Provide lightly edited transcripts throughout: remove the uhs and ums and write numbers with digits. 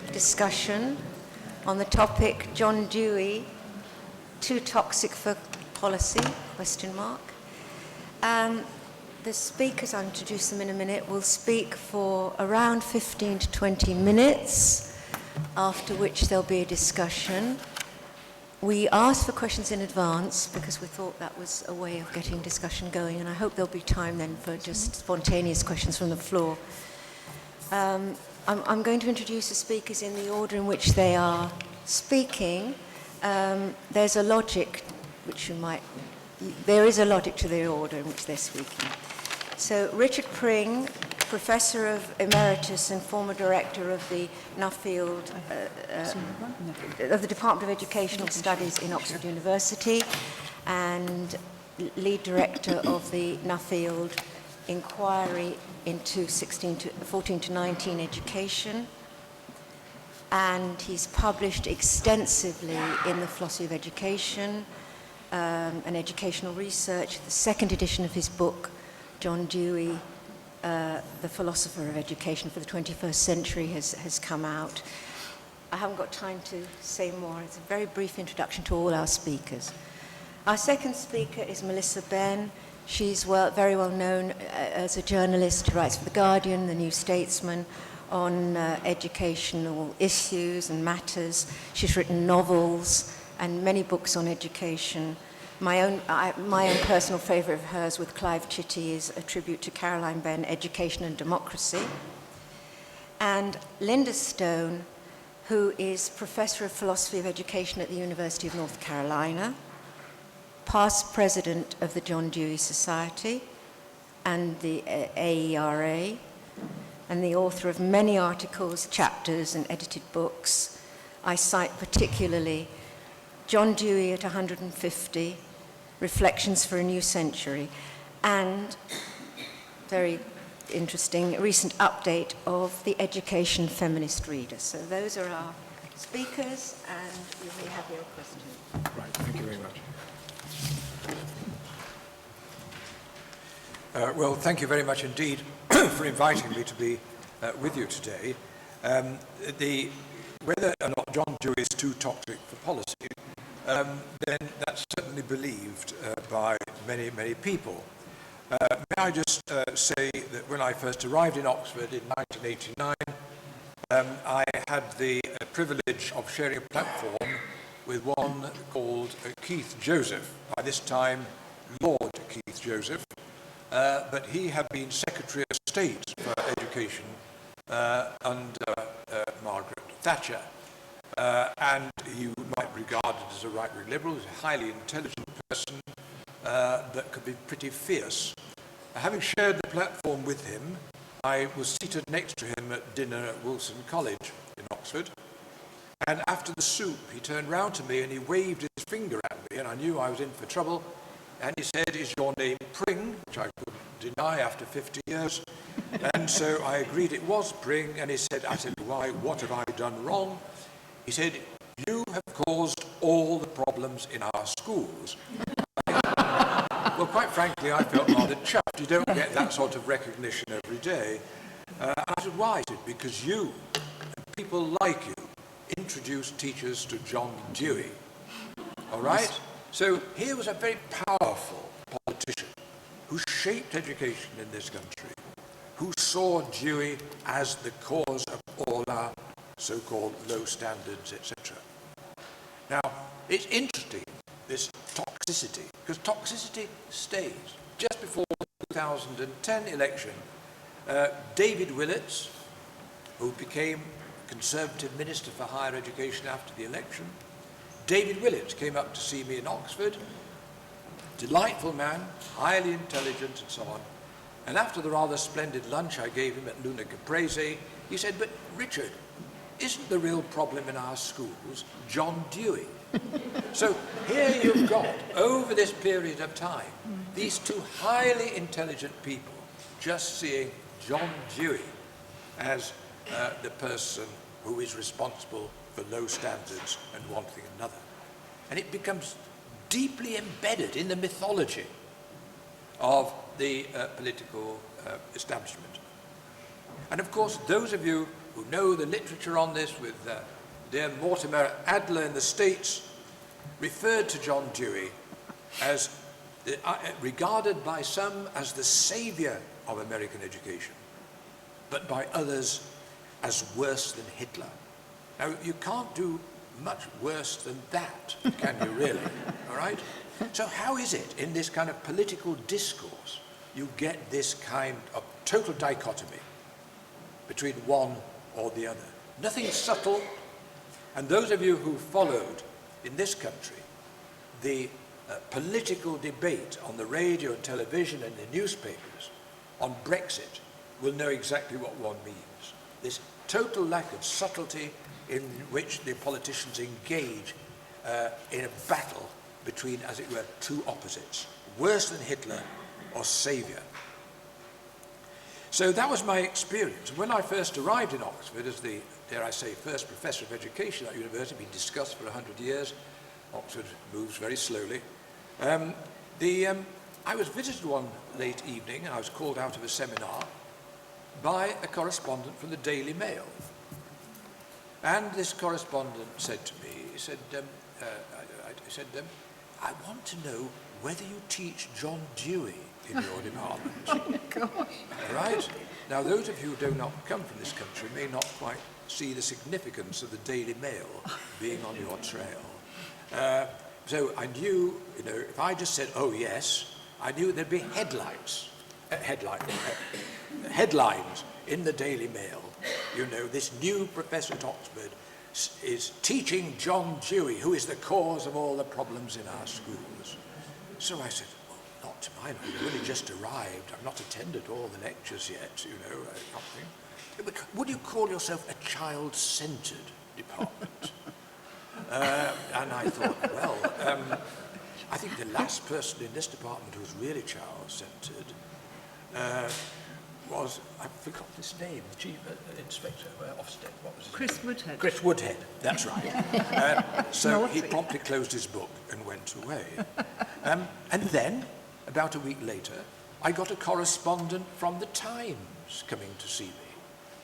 discussion on the topic John Dewey, Too Toxic for Policy, ? The speakers, I'll introduce them in a minute, will speak for around 15 to 20 minutes, after which there'll be a discussion. We asked for questions in advance because we thought that was a way of getting discussion going, and I hope there'll be time then for just spontaneous questions from the floor. I'm going to introduce the speakers in the order in which they are speaking. There's a logic there is a logic to the order in which they're speaking. So Richard Pring, Professor of Emeritus and former Director of the Nuffield, of the Department of Educational Studies in Oxford University, and Lead Director of the Nuffield Inquiry into 14 to 19 education. And he's published extensively in the philosophy of education and educational research. The second edition of his book, John Dewey, The Philosopher of Education for the 21st Century, has come out. I haven't got time to say more. It's a very brief introduction to all our speakers. Our second speaker is Melissa Benn. She's very well known as a journalist who writes for The Guardian, The New Statesman, on educational issues and matters. She's written novels and many books on education. My own personal favourite of hers with Clive Chitty is a tribute to Caroline Benn, Education and Democracy. And Linda Stone, who is Professor of Philosophy of Education at the University of North Carolina, past President of the John Dewey Society and the AERA, and the author of many articles, chapters, and edited books. I cite particularly John Dewey at 150, Reflections for a New Century, and very interesting recent update of the Education Feminist Reader. So those are our speakers, and you may have your questions. Right, thank you very much. Well, thank you very much indeed for inviting me to be with you today. Whether or not John Dewey is too toxic for policy, then that's certainly believed by many, many people. May I just say that when I first arrived in Oxford in 1989, I had the privilege of sharing a platform with one called Keith Joseph, by this time Lord Keith Joseph, but he had been Secretary of State for Education under Margaret Thatcher. And you might be regarded as a right-wing liberal, he's a highly intelligent person that could be pretty fierce. Having shared the platform with him, I was seated next to him at dinner at Wilson College in Oxford. And after the soup, he turned round to me and he waved his finger at me, and I knew I was in for trouble. And he said, "Is your name Pring?" Which I couldn't deny after 50 years. And so I agreed it was Pring, and I said, "Why, what have I done wrong?" He said, "You have caused all the problems in our schools." Well, quite frankly, I felt rather chuffed. You don't get that sort of recognition every day. And I said, "Why?" He said, "Because you, and people like you, introduced teachers to John Dewey." All right? So here was a very powerful politician who shaped education in this country, who saw Dewey as the cause of all our so-called low standards, etc. Now, it's interesting, this toxicity, because toxicity stays. Just before the 2010 election, David Willetts, who became Conservative Minister for Higher Education after the election, David Willetts came up to see me in Oxford, delightful man, highly intelligent and so on. And after the rather splendid lunch I gave him at Luna Caprese, he said, "But Richard, isn't the real problem in our schools John Dewey?" So here you've got, over this period of time, these two highly intelligent people just seeing John Dewey as the person who is responsible for low standards and one thing or another. And it becomes deeply embedded in the mythology of the political establishment. And of course, those of you who know the literature on this, with dear Mortimer Adler in the States, referred to John Dewey as regarded by some as the savior of American education, but by others as worse than Hitler. Now, you can't do much worse than that, can you really? All right? So how is it in this kind of political discourse you get this kind of total dichotomy between one or the other? Nothing subtle. And those of you who followed in this country the political debate on the radio and television and the newspapers on Brexit will know exactly what one means. This total lack of subtlety in which the politicians engage in a battle between, as it were, two opposites, worse than Hitler or saviour. So that was my experience. When I first arrived in Oxford as the, dare I say, first professor of education at university, been discussed for 100 years, Oxford moves very slowly. I was visited one late evening, and I was called out of a seminar by a correspondent from the Daily Mail. And this correspondent said to me, he said, I want to know whether you teach John Dewey in your department. Oh, gosh. Right? Now, those of you who do not come from this country may not quite see the significance of the Daily Mail being on your trail. So I knew, you know, if I just said, oh yes, I knew there'd be headlines in the Daily Mail. You know, this new professor at Oxford is teaching John Dewey, who is the cause of all the problems in our schools. So I said, well, not to my knowledge, I've only just arrived. I've not attended all the lectures yet, you know, nothing. Would you call yourself a child-centred department? And I thought, well, I think the last person in this department who was really child-centred was, I've forgotten his name, the Chief Inspector Ofsted, what was his Chris name? Woodhead. Chris Woodhead, that's right. So he promptly closed his book and went away. And then, about a week later, I got a correspondent from the Times coming to see me.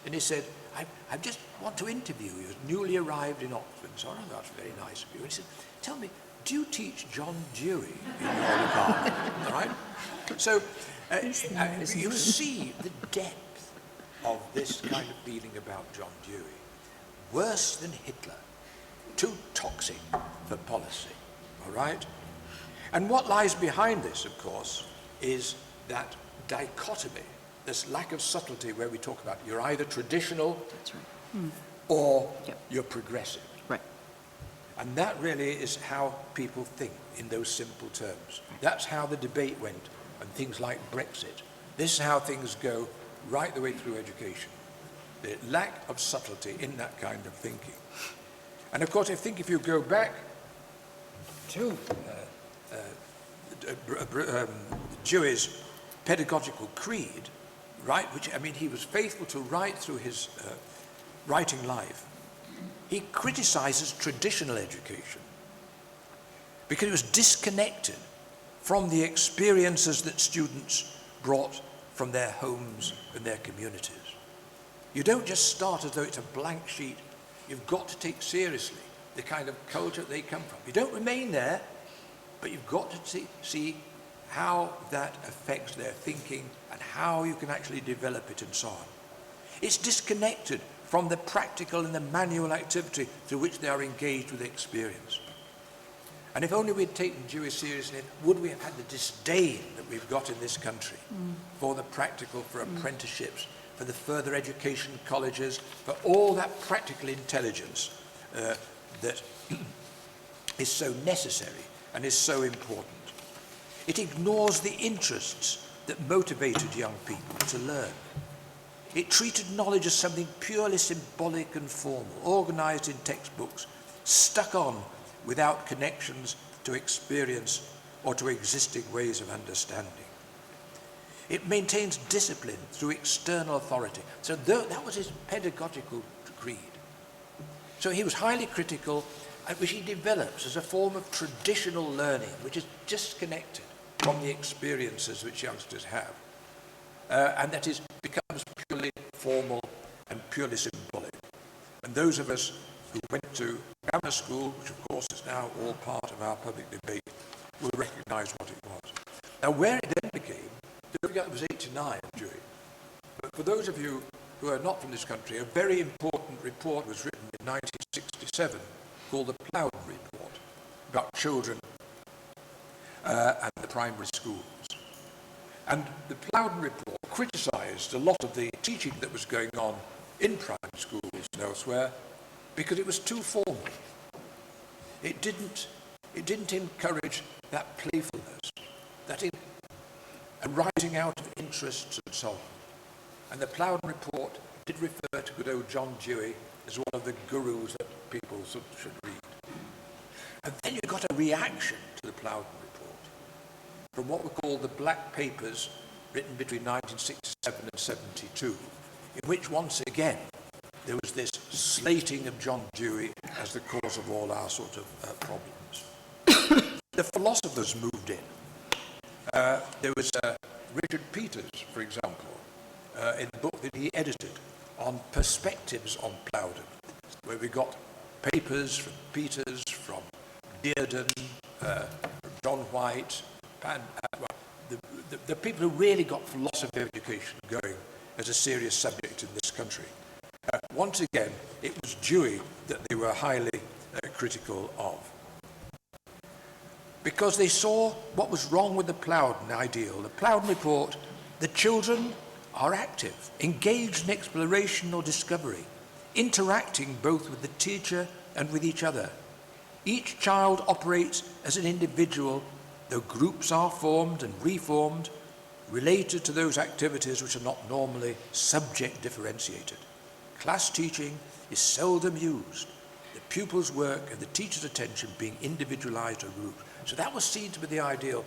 And he said, I just want to interview you, newly arrived in Oxford. So I thought, that's very nice of you. And he said, tell me, do you teach John Dewey in your department? All right? So you see the depth of this kind of feeling about John Dewey. Worse than Hitler. Too toxic for policy. All right? And what lies behind this, of course, is that dichotomy, this lack of subtlety where we talk about you're either traditional or you're progressive. Right. And that really is how people think in those simple terms. That's how the debate went on things like Brexit. This is how things go right the way through education. The lack of subtlety in that kind of thinking. And of course, I think if you go back to Dewey's pedagogical creed, right, which, I mean, he was faithful to right through his writing life. He criticizes traditional education because it was disconnected from the experiences that students brought from their homes and their communities. You don't just start as though it's a blank sheet. You've got to take seriously the kind of culture they come from. You don't remain there, but you've got to see how that affects their thinking and how you can actually develop it and so on. It's disconnected from the practical and the manual activity through which they are engaged with experience. And if only we'd taken Dewey seriously, would we have had the disdain that we've got in this country for the practical, for apprenticeships, for the further education colleges, for all that practical intelligence that is so necessary and is so important. It ignores the interests that motivated young people to learn. It treated knowledge as something purely symbolic and formal, organized in textbooks, stuck on without connections to experience or to existing ways of understanding. It maintains discipline through external authority. So that was his pedagogical creed. So he was highly critical, which he develops as a form of traditional learning, which is disconnected from the experiences which youngsters have. And that becomes purely formal and purely symbolic. those of us who went to grammar school, which of course is now all part of our public debate, will recognise what it was. Now, where it then became, don't forget it was 89, Dewey. But for those of you who are not from this country, a very important report was written in 1967 called the Plowden Report about children and the primary schools. And the Plowden Report criticised a lot of the teaching that was going on in primary schools and elsewhere because it was too formal. It didn't encourage that playfulness, that arising out of interests and so on. And the Plowden Report did refer to good old John Dewey as one of the gurus that people should read. And then you got a reaction to the Plowden Report from what were called the Black Papers, written between 1967 and 72, in which once again there was this slating of John Dewey as the cause of all our sort of problems. The philosophers moved in. There was Richard Peters, for example, in the book that he edited on perspectives on Plowden, where we got papers from Peters, from Dearden, from John White, and the people who really got philosophy of education going as a serious subject in this country. Once again, it was Dewey that they were highly critical of, because they saw what was wrong with the Plowden ideal. The Plowden Report, the children are active, engaged in exploration or discovery, interacting both with the teacher and with each other. Each child operates as an individual, though groups are formed and reformed, related to those activities which are not normally subject differentiated. Class teaching is seldom used, the pupil's work and the teacher's attention being individualized or grouped. So that was seen to be the ideal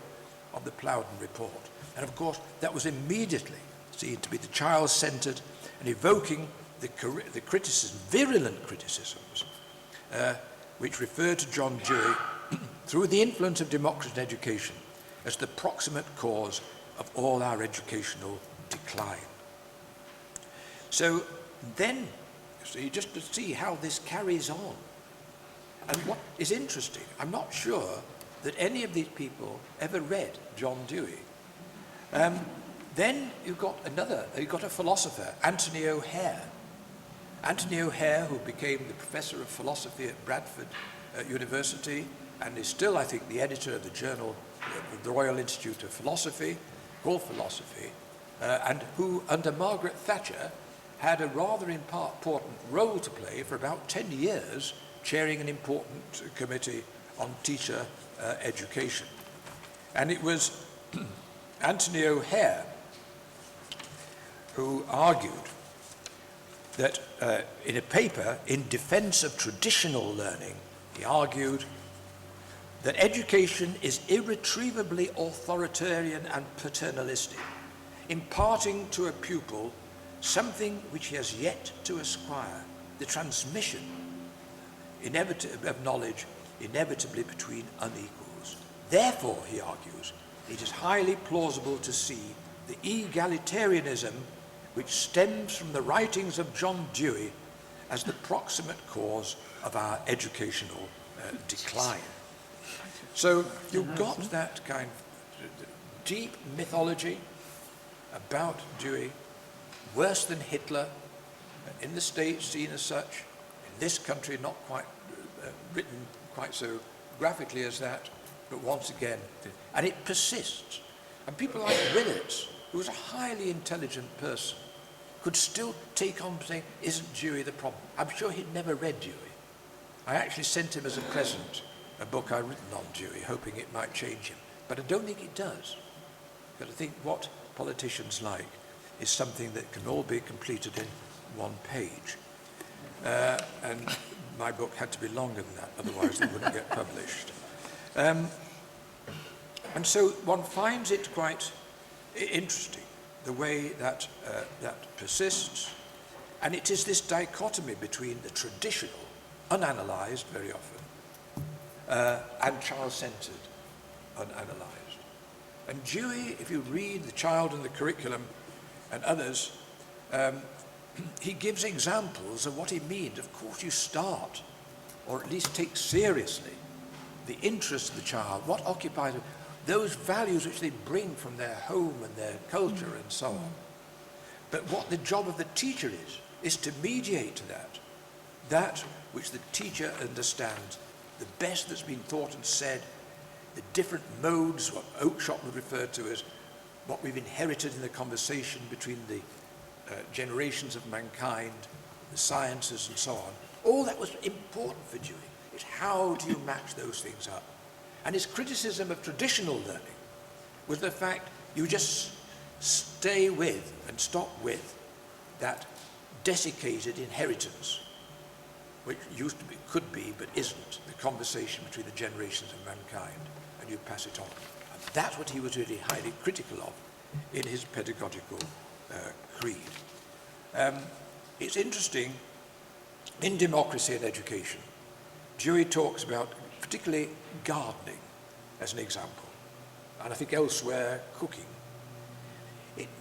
of the Plowden Report. And of course, that was immediately seen to be the child-centered and evoking the criticism, virulent criticisms, which referred to John Dewey through the influence of democracy in education as the proximate cause of all our educational decline. So then, you see, just to see how this carries on. And what is interesting, I'm not sure that any of these people ever read John Dewey. Then you've got a philosopher, Anthony O'Hare. Anthony O'Hare, who became the professor of philosophy at Bradford University and is still, I think, the editor of the journal of the Royal Institute of Philosophy, called Philosophy, and who, under Margaret Thatcher, had a rather important role to play for about 10 years, chairing an important committee on teacher education. And it was Anthony O'Hare who argued that in a paper in defense of traditional learning, he argued that education is irretrievably authoritarian and paternalistic, imparting to a pupil something which he has yet to acquire, the transmission of knowledge inevitably between unequals. Therefore, he argues, it is highly plausible to see the egalitarianism which stems from the writings of John Dewey as the proximate cause of our educational decline. So you've got that kind of deep mythology about Dewey, worse than Hitler, in the States seen as such, in this country not quite written quite so graphically as that, but once again, and it persists. And people like Willett, who was a highly intelligent person, could still take on saying, isn't Dewey the problem? I'm sure he'd never read Dewey. I actually sent him as a present a book I'd written on Dewey, hoping it might change him. But I don't think it does. Because I think what politicians like is something that can all be completed in one page. And my book had to be longer than that, otherwise it wouldn't get published. And so one finds it quite interesting, the way that that persists. And it is this dichotomy between the traditional, unanalyzed very often, and child-centered, unanalyzed. And Dewey, if you read The Child and the Curriculum and others, he gives examples of what he means. Of course, you start, or at least take seriously, the interest of the child, what occupies them, those values which they bring from their home and their culture and so on. But what the job of the teacher is to mediate to that which the teacher understands, the best that's been thought and said, the different modes, what Oakeshott would refer to as what we've inherited in the conversation between the generations of mankind, the sciences and so on. All that was important for Dewey. It's how do you match those things up? And his criticism of traditional learning was the fact you just stay with and stop with that desiccated inheritance, which used to be, could be, but isn't, the conversation between the generations of mankind, and you pass it on. And that's what he was really highly critical of in his pedagogical creed. It's interesting, in Democracy and Education, Dewey talks about particularly gardening as an example, and I think elsewhere cooking.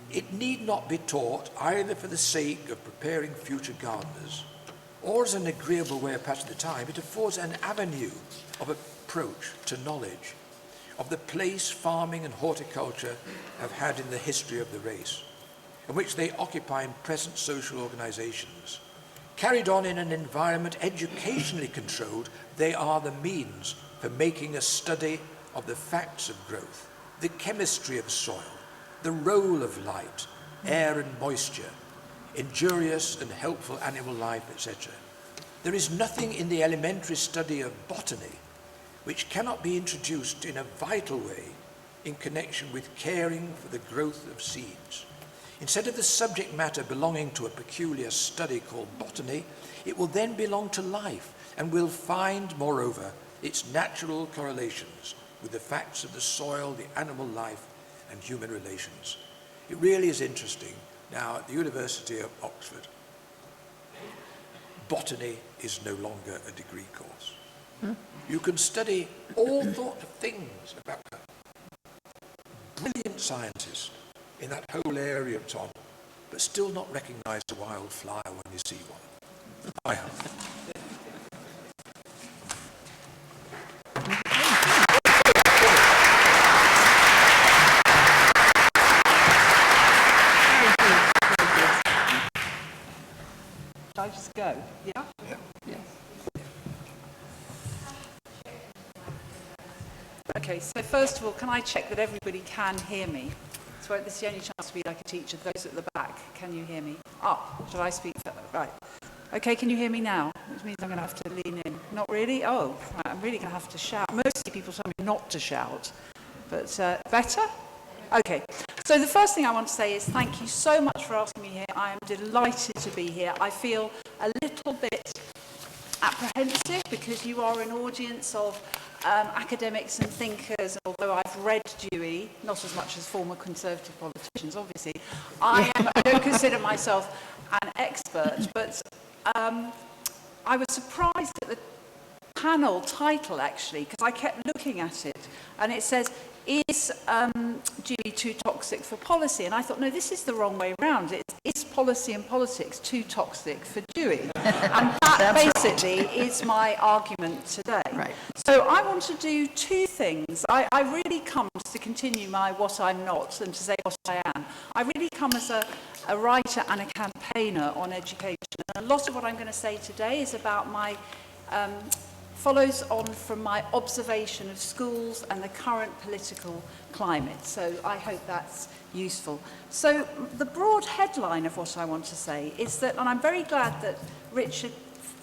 It need not be taught either for the sake of preparing future gardeners or as an agreeable way of passing the time. It affords an avenue of approach to knowledge of the place farming and horticulture have had in the history of the race, in which they occupy in present social organizations. Carried on in an environment educationally controlled, they are the means for making a study of the facts of growth, the chemistry of soil, the role of light, air and moisture, injurious and helpful animal life, etc. There is nothing in the elementary study of botany which cannot be introduced in a vital way in connection with caring for the growth of seeds. Instead of the subject matter belonging to a peculiar study called botany, it will then belong to life and will find, moreover, its natural correlations with the facts of the soil, the animal life, and human relations. It really is interesting. Now, at the University of Oxford, botany is no longer a degree course. You can study all sorts of things about brilliant scientists in that whole area of Tom, but still not recognize a wildflower when you see one. I have. Shall I just go? Yeah? Yeah. Okay, so first of all, can I check that everybody can hear me? So this is the only chance to be like a teacher. Those at the back, can you hear me? Shall I speak? Right. Okay, can you hear me now? Which means I'm going to have to lean in. Not really? Oh, right, I'm really going to have to shout. Mostly people tell me not to shout, but better? Okay, so the first thing I want to say is thank you so much for asking me here. I am delighted to be here. I feel a little bit apprehensive because you are an audience of academics and thinkers. Although I've read Dewey, not as much as former Conservative politicians, obviously, I don't consider myself an expert, but I was surprised at the panel title, actually, because I kept looking at it, and it says, is Dewey too toxic for policy? And I thought, no, this is the wrong way round. Is policy and politics too toxic for Dewey? And that basically is my argument today. Right. So I want to do two things. I really come to continue my what I'm not and to say what I am. I really come as a writer and a campaigner on education. And a lot of what I'm going to say today is about my follows on from my observation of schools and the current political climate. So I hope that's useful. So the broad headline of what I want to say is that, and I'm very glad that Richard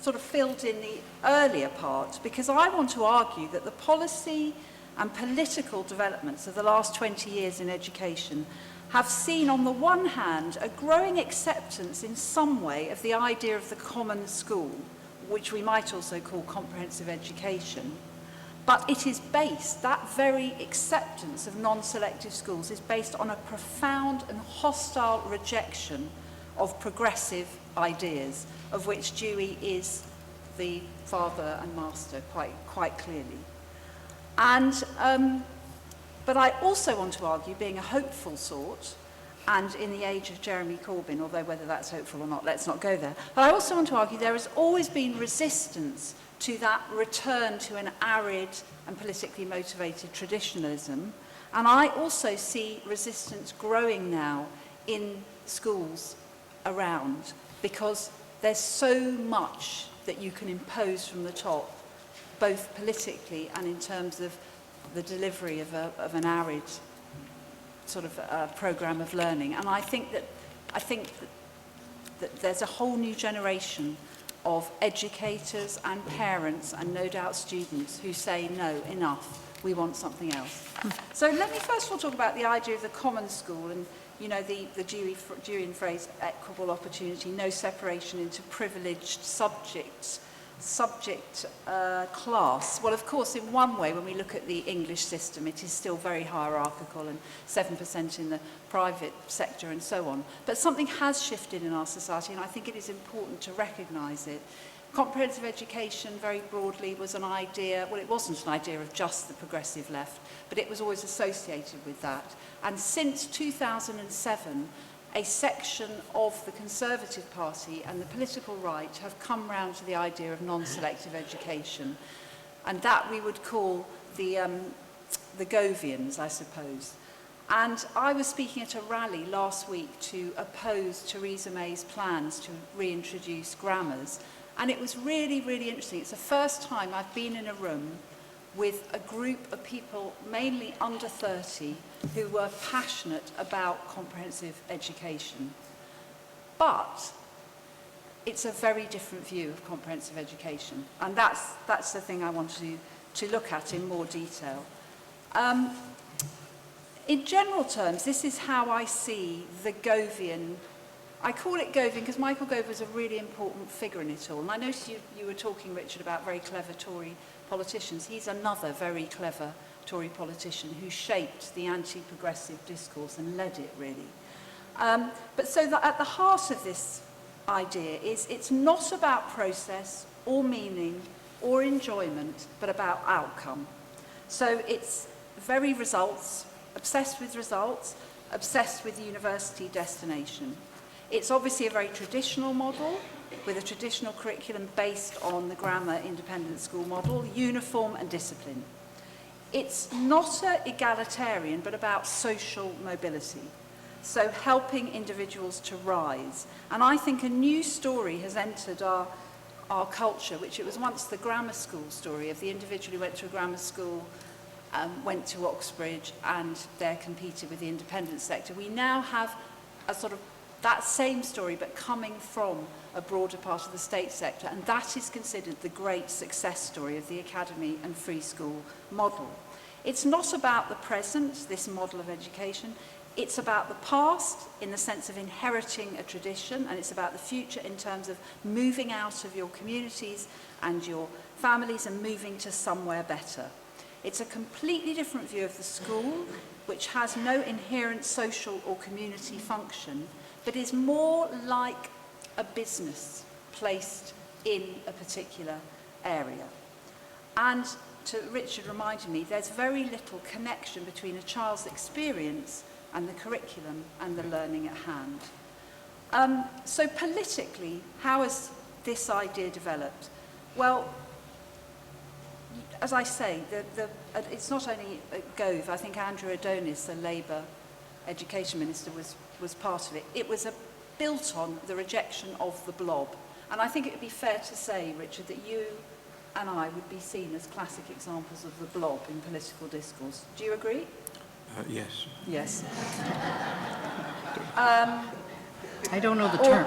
sort of filled in the earlier part, because I want to argue that the policy and political developments of the last 20 years in education have seen, on the one hand, a growing acceptance in some way of the idea of the common school, which we might also call comprehensive education, but it is based, that very acceptance of non-selective schools is based on a profound and hostile rejection of progressive ideas, of which Dewey is the father and master quite clearly. And, but I also want to argue, being a hopeful sort, and in the age of Jeremy Corbyn, although whether that's hopeful or not, let's not go there. But I also want to argue there has always been resistance to that return to an arid and politically motivated traditionalism. And I also see resistance growing now in schools around, because there's so much that you can impose from the top, both politically and in terms of the delivery of an arid sort of programme of learning. And I think that there's a whole new generation of educators and parents and no doubt students who say, no, enough, we want something else. So let me first of all talk about the idea of the common school and, you know, the Deweyan phrase, equitable opportunity, no separation into privileged subject class. Well, of course, in one way, when we look at the English system, it is still very hierarchical and 7% in the private sector and so on. But something has shifted in our society, and I think it is important to recognise it. Comprehensive education, very broadly, was an idea, well, it wasn't an idea of just the progressive left, but it was always associated with that. And since 2007, a section of the Conservative Party and the political right have come round to the idea of non-selective education. And that we would call the Govians, I suppose. And I was speaking at a rally last week to oppose Theresa May's plans to reintroduce grammars. And it was really, really interesting. It's the first time I've been in a room with a group of people, mainly under 30, who were passionate about comprehensive education. But it's a very different view of comprehensive education. And that's the thing I want to look at in more detail. In general terms, this is how I see the Govian. I call it Govian because Michael Gove was a really important figure in it all. And I noticed you were talking, Richard, about very clever Tory politicians. He's another very clever Tory politician who shaped the anti-progressive discourse and led it, really. But so that at the heart of this idea is it's not about process or meaning or enjoyment, but about outcome. So it's very results, obsessed with university destination. It's obviously a very traditional model with a traditional curriculum based on the grammar independent school model, uniform and discipline. It's not egalitarian, but about social mobility. So helping individuals to rise. And I think a new story has entered our culture, which it was once the grammar school story of the individual who went to a grammar school, went to Oxbridge and there competed with the independent sector. We now have a sort of that same story, but coming from a broader part of the state sector, and that is considered the great success story of the academy and free school model. It's not about the present, this model of education, it's about the past in the sense of inheriting a tradition, and it's about the future in terms of moving out of your communities and your families and moving to somewhere better. It's a completely different view of the school, which has no inherent social or community function, but is more like a business placed in a particular area. And Richard reminded me, there's very little connection between a child's experience and the curriculum and the learning at hand. So politically, how has this idea developed? Well, as I say, it's not only Gove. I think Andrew Adonis, the Labour Education Minister, was part of it. It was built on the rejection of the blob. And I think it would be fair to say, Richard, that you and I would be seen as classic examples of the blob in political discourse. Do you agree? Yes. Yes. I don't know the term.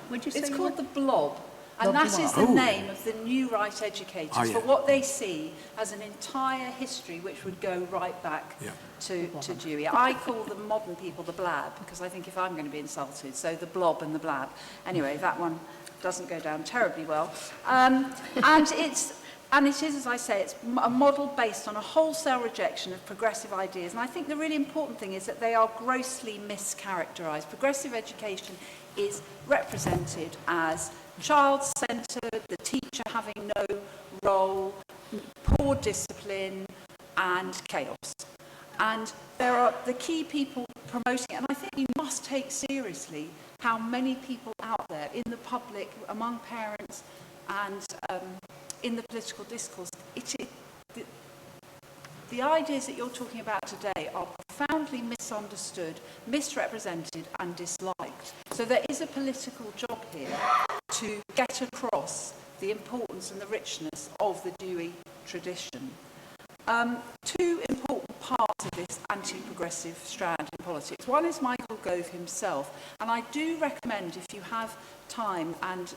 Would you say It's the called word? the blob. And that is the name of the new right educators for what they see as an entire history which would go right back to Dewey. I call the modern people the blab, because I think if I'm going to be insulted, so the blob and the blab. Anyway, that one doesn't go down terribly well. And it is, as I say, it's a model based on a wholesale rejection of progressive ideas. And I think the really important thing is that they are grossly mischaracterised. Progressive education is represented as child-centred, the teacher having no role, poor discipline, and chaos. And there are the key people promoting it. And I think you must take seriously how many people out there in the public, among parents and in the political discourse, the ideas that you're talking about today are profoundly misunderstood, misrepresented and disliked. So there is a political job here to get across the importance and the richness of the Dewey tradition. Two important parts of this anti-progressive strand in politics. One is Michael Gove himself, and I do recommend, if you have time and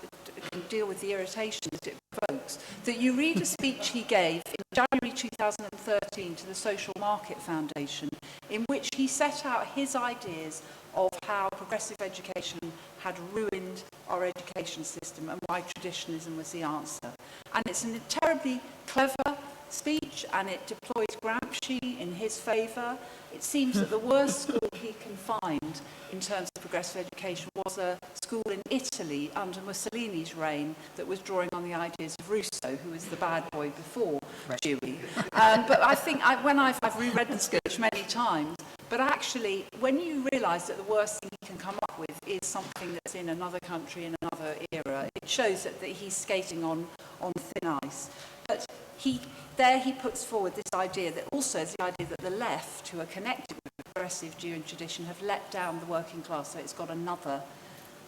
can deal with the irritation that it provokes, that you read a speech he gave in January 2013 to the Social Market Foundation, in which he set out his ideas of how progressive education had ruined our education system and why traditionalism was the answer. And it's a terribly clever speech, and it deploys Gramsci in his favour. It seems that the worst school he can find in terms of progressive education was a school in Italy under Mussolini's reign that was drawing on the ideas of Rousseau, who was the bad boy before Dewey. But I think I've reread the speech many times, but actually when you realise that the worst thing he can come up with is something that's in another country, in another era, it shows that he's skating on thin ice. But he puts forward this idea that also is the idea that the left, who are connected with the progressive Jew tradition, have let down the working class, so it's got another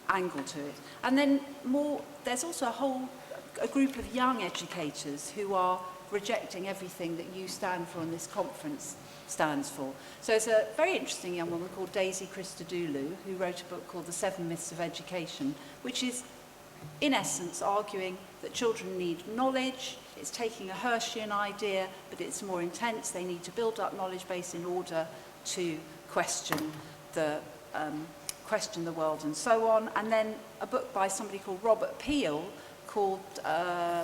angle to it. And then there's also a group of young educators who are rejecting everything that you stand for and this conference stands for. So there's a very interesting young woman called Daisy Christodoulou who wrote a book called The 7 Myths of Education, which is in essence arguing that children need knowledge. It's taking a Hirschian idea, but it's more intense. They need to build up knowledge base in order to question the world and so on. And then a book by somebody called Robert Peel called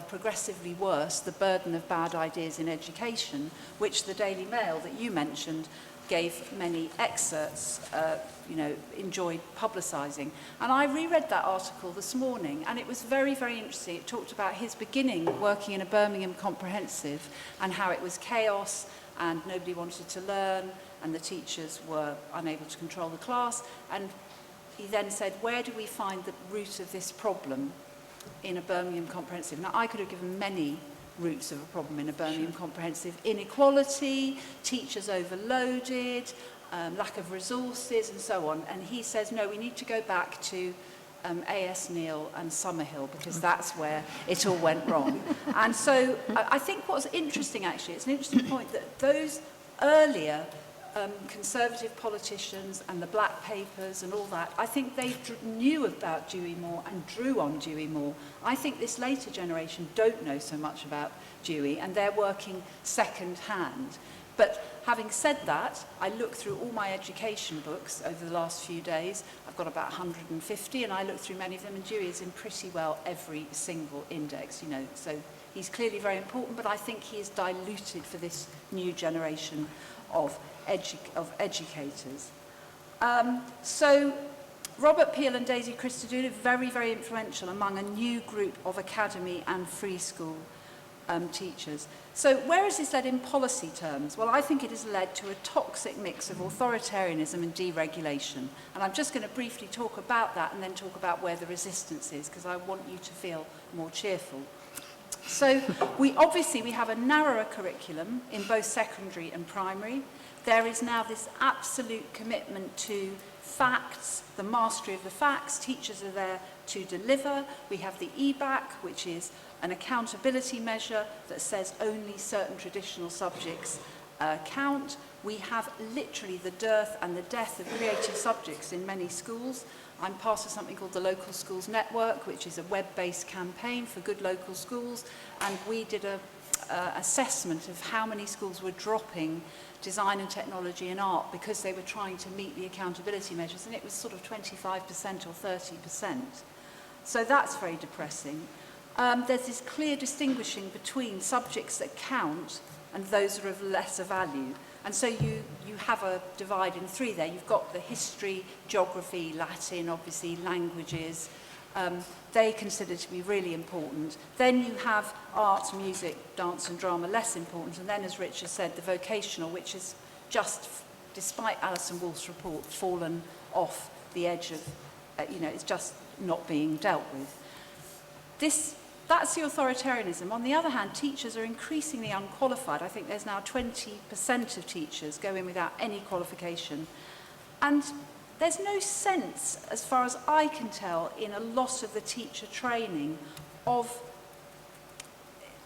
Progressively Worse, The Burden of Bad Ideas in Education, which the Daily Mail that you mentioned gave many excerpts, enjoyed publicising. And I reread that article this morning, and it was very, very interesting. It talked about his beginning working in a Birmingham comprehensive and how it was chaos and nobody wanted to learn and the teachers were unable to control the class. And he then said, where do we find the root of this problem in a Birmingham comprehensive? Now, I could have given many roots of a problem in a Birmingham comprehensive: inequality, teachers overloaded, lack of resources and so on. And he says, no, we need to go back to A.S. Neal and Summerhill, because that's where it all went wrong. And so I think what's interesting, actually, it's an interesting point that those earlier conservative politicians and the black papers and all that, I think they knew about Dewey more and drew on Dewey more. I think this later generation don't know so much about Dewey, and they're working second hand. But having said that, I looked through all my education books over the last few days. I've got about 150, and I looked through many of them, and Dewey is in pretty well every single index, so he's clearly very important, but I think he is diluted for this new generation of educators. So Robert Peel and Daisy Christodoulou, very, very influential among a new group of academy and free school teachers. So where has this led in policy terms? Well, I think it has led to a toxic mix of authoritarianism and deregulation. And I'm just going to briefly talk about that and then talk about where the resistance is, because I want you to feel more cheerful. So we have a narrower curriculum in both secondary and primary. There is now this absolute commitment to facts, the mastery of the facts. Teachers are there to deliver. We have the EBAC, which is an accountability measure that says only certain traditional subjects count. We have literally the dearth and the death of creative subjects in many schools. I'm part of something called the Local Schools Network, which is a web-based campaign for good local schools, and we did an assessment of how many schools were dropping design and technology and art because they were trying to meet the accountability measures, and it was sort of 25% or 30%. So that's very depressing. There's this clear distinguishing between subjects that count and those that are of lesser value. And so you have a divide in three there. You've got the history, geography, Latin, obviously, languages. They consider to be really important. Then you have art, music, dance and drama, less important. And then, as Richard said, the vocational, which is just despite Alison Wolf's report, fallen off the edge of, it's just not being dealt with. That's the authoritarianism. On the other hand, teachers are increasingly unqualified. I think there's now 20% of teachers go in without any qualification. And there's no sense, as far as I can tell, in a lot of the teacher training of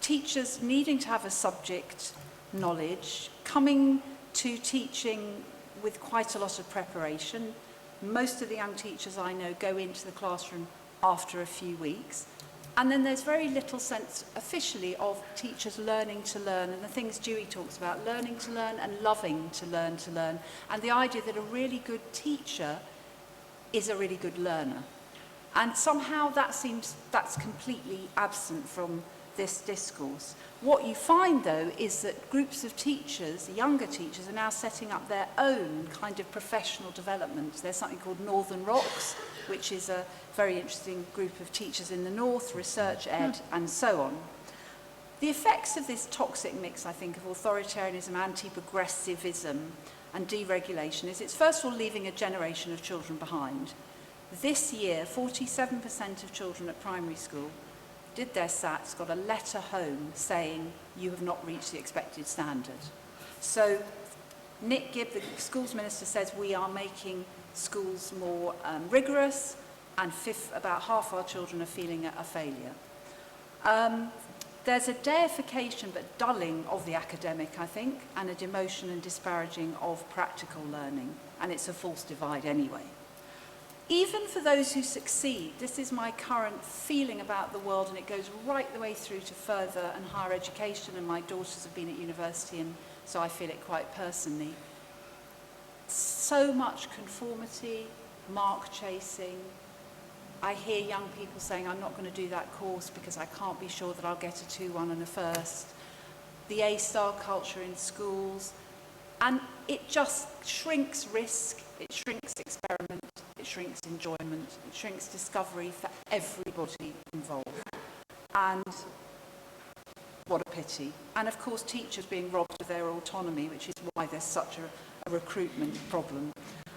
teachers needing to have a subject knowledge, coming to teaching with quite a lot of preparation. Most of the young teachers I know go into the classroom after a few weeks. And then there's very little sense officially of teachers learning to learn, and the things Dewey talks about, learning to learn and loving to learn, and the idea that a really good teacher is a really good learner. And somehow that's completely absent from this discourse. What you find, though, is that groups of teachers, younger teachers, are now setting up their own kind of professional development. There's something called Northern Rocks, which is a very interesting group of teachers in the north, research ed, and so on. The effects of this toxic mix, I think, of authoritarianism, anti-progressivism, and deregulation is it's first of all leaving a generation of children behind. This year, 47% of children at primary school did their SATs, got a letter home saying you have not reached the expected standard. So Nick Gibb, the schools minister, says we are making schools more rigorous, and about half our children are feeling a failure. There's a deification but dulling of the academic, I think, and a demotion and disparaging of practical learning, and it's a false divide anyway. Even for those who succeed, this is my current feeling about the world, and it goes right the way through to further and higher education, and my daughters have been at university, and so I feel it quite personally. So much conformity, mark chasing. I hear young people saying, I'm not going to do that course because I can't be sure that I'll get a 2-1 and a first. The A-star culture in schools, and it just shrinks risk, it shrinks experiment, it shrinks enjoyment, it shrinks discovery for everybody involved. And what a pity. And of course, teachers being robbed of their autonomy, which is why there's such a recruitment problem.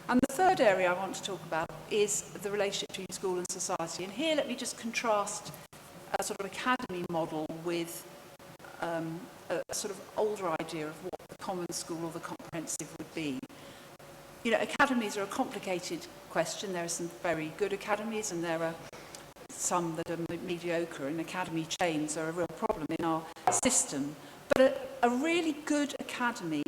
And the third area I want to talk about is the relationship between school and society. And here, let me just contrast a sort of academy model with a sort of older idea of what the common school or the comprehensive would be. You know, academies are a complicated question. There are some very good academies, and there are some that are mediocre, and academy chains are a real problem in our system. But a really good academy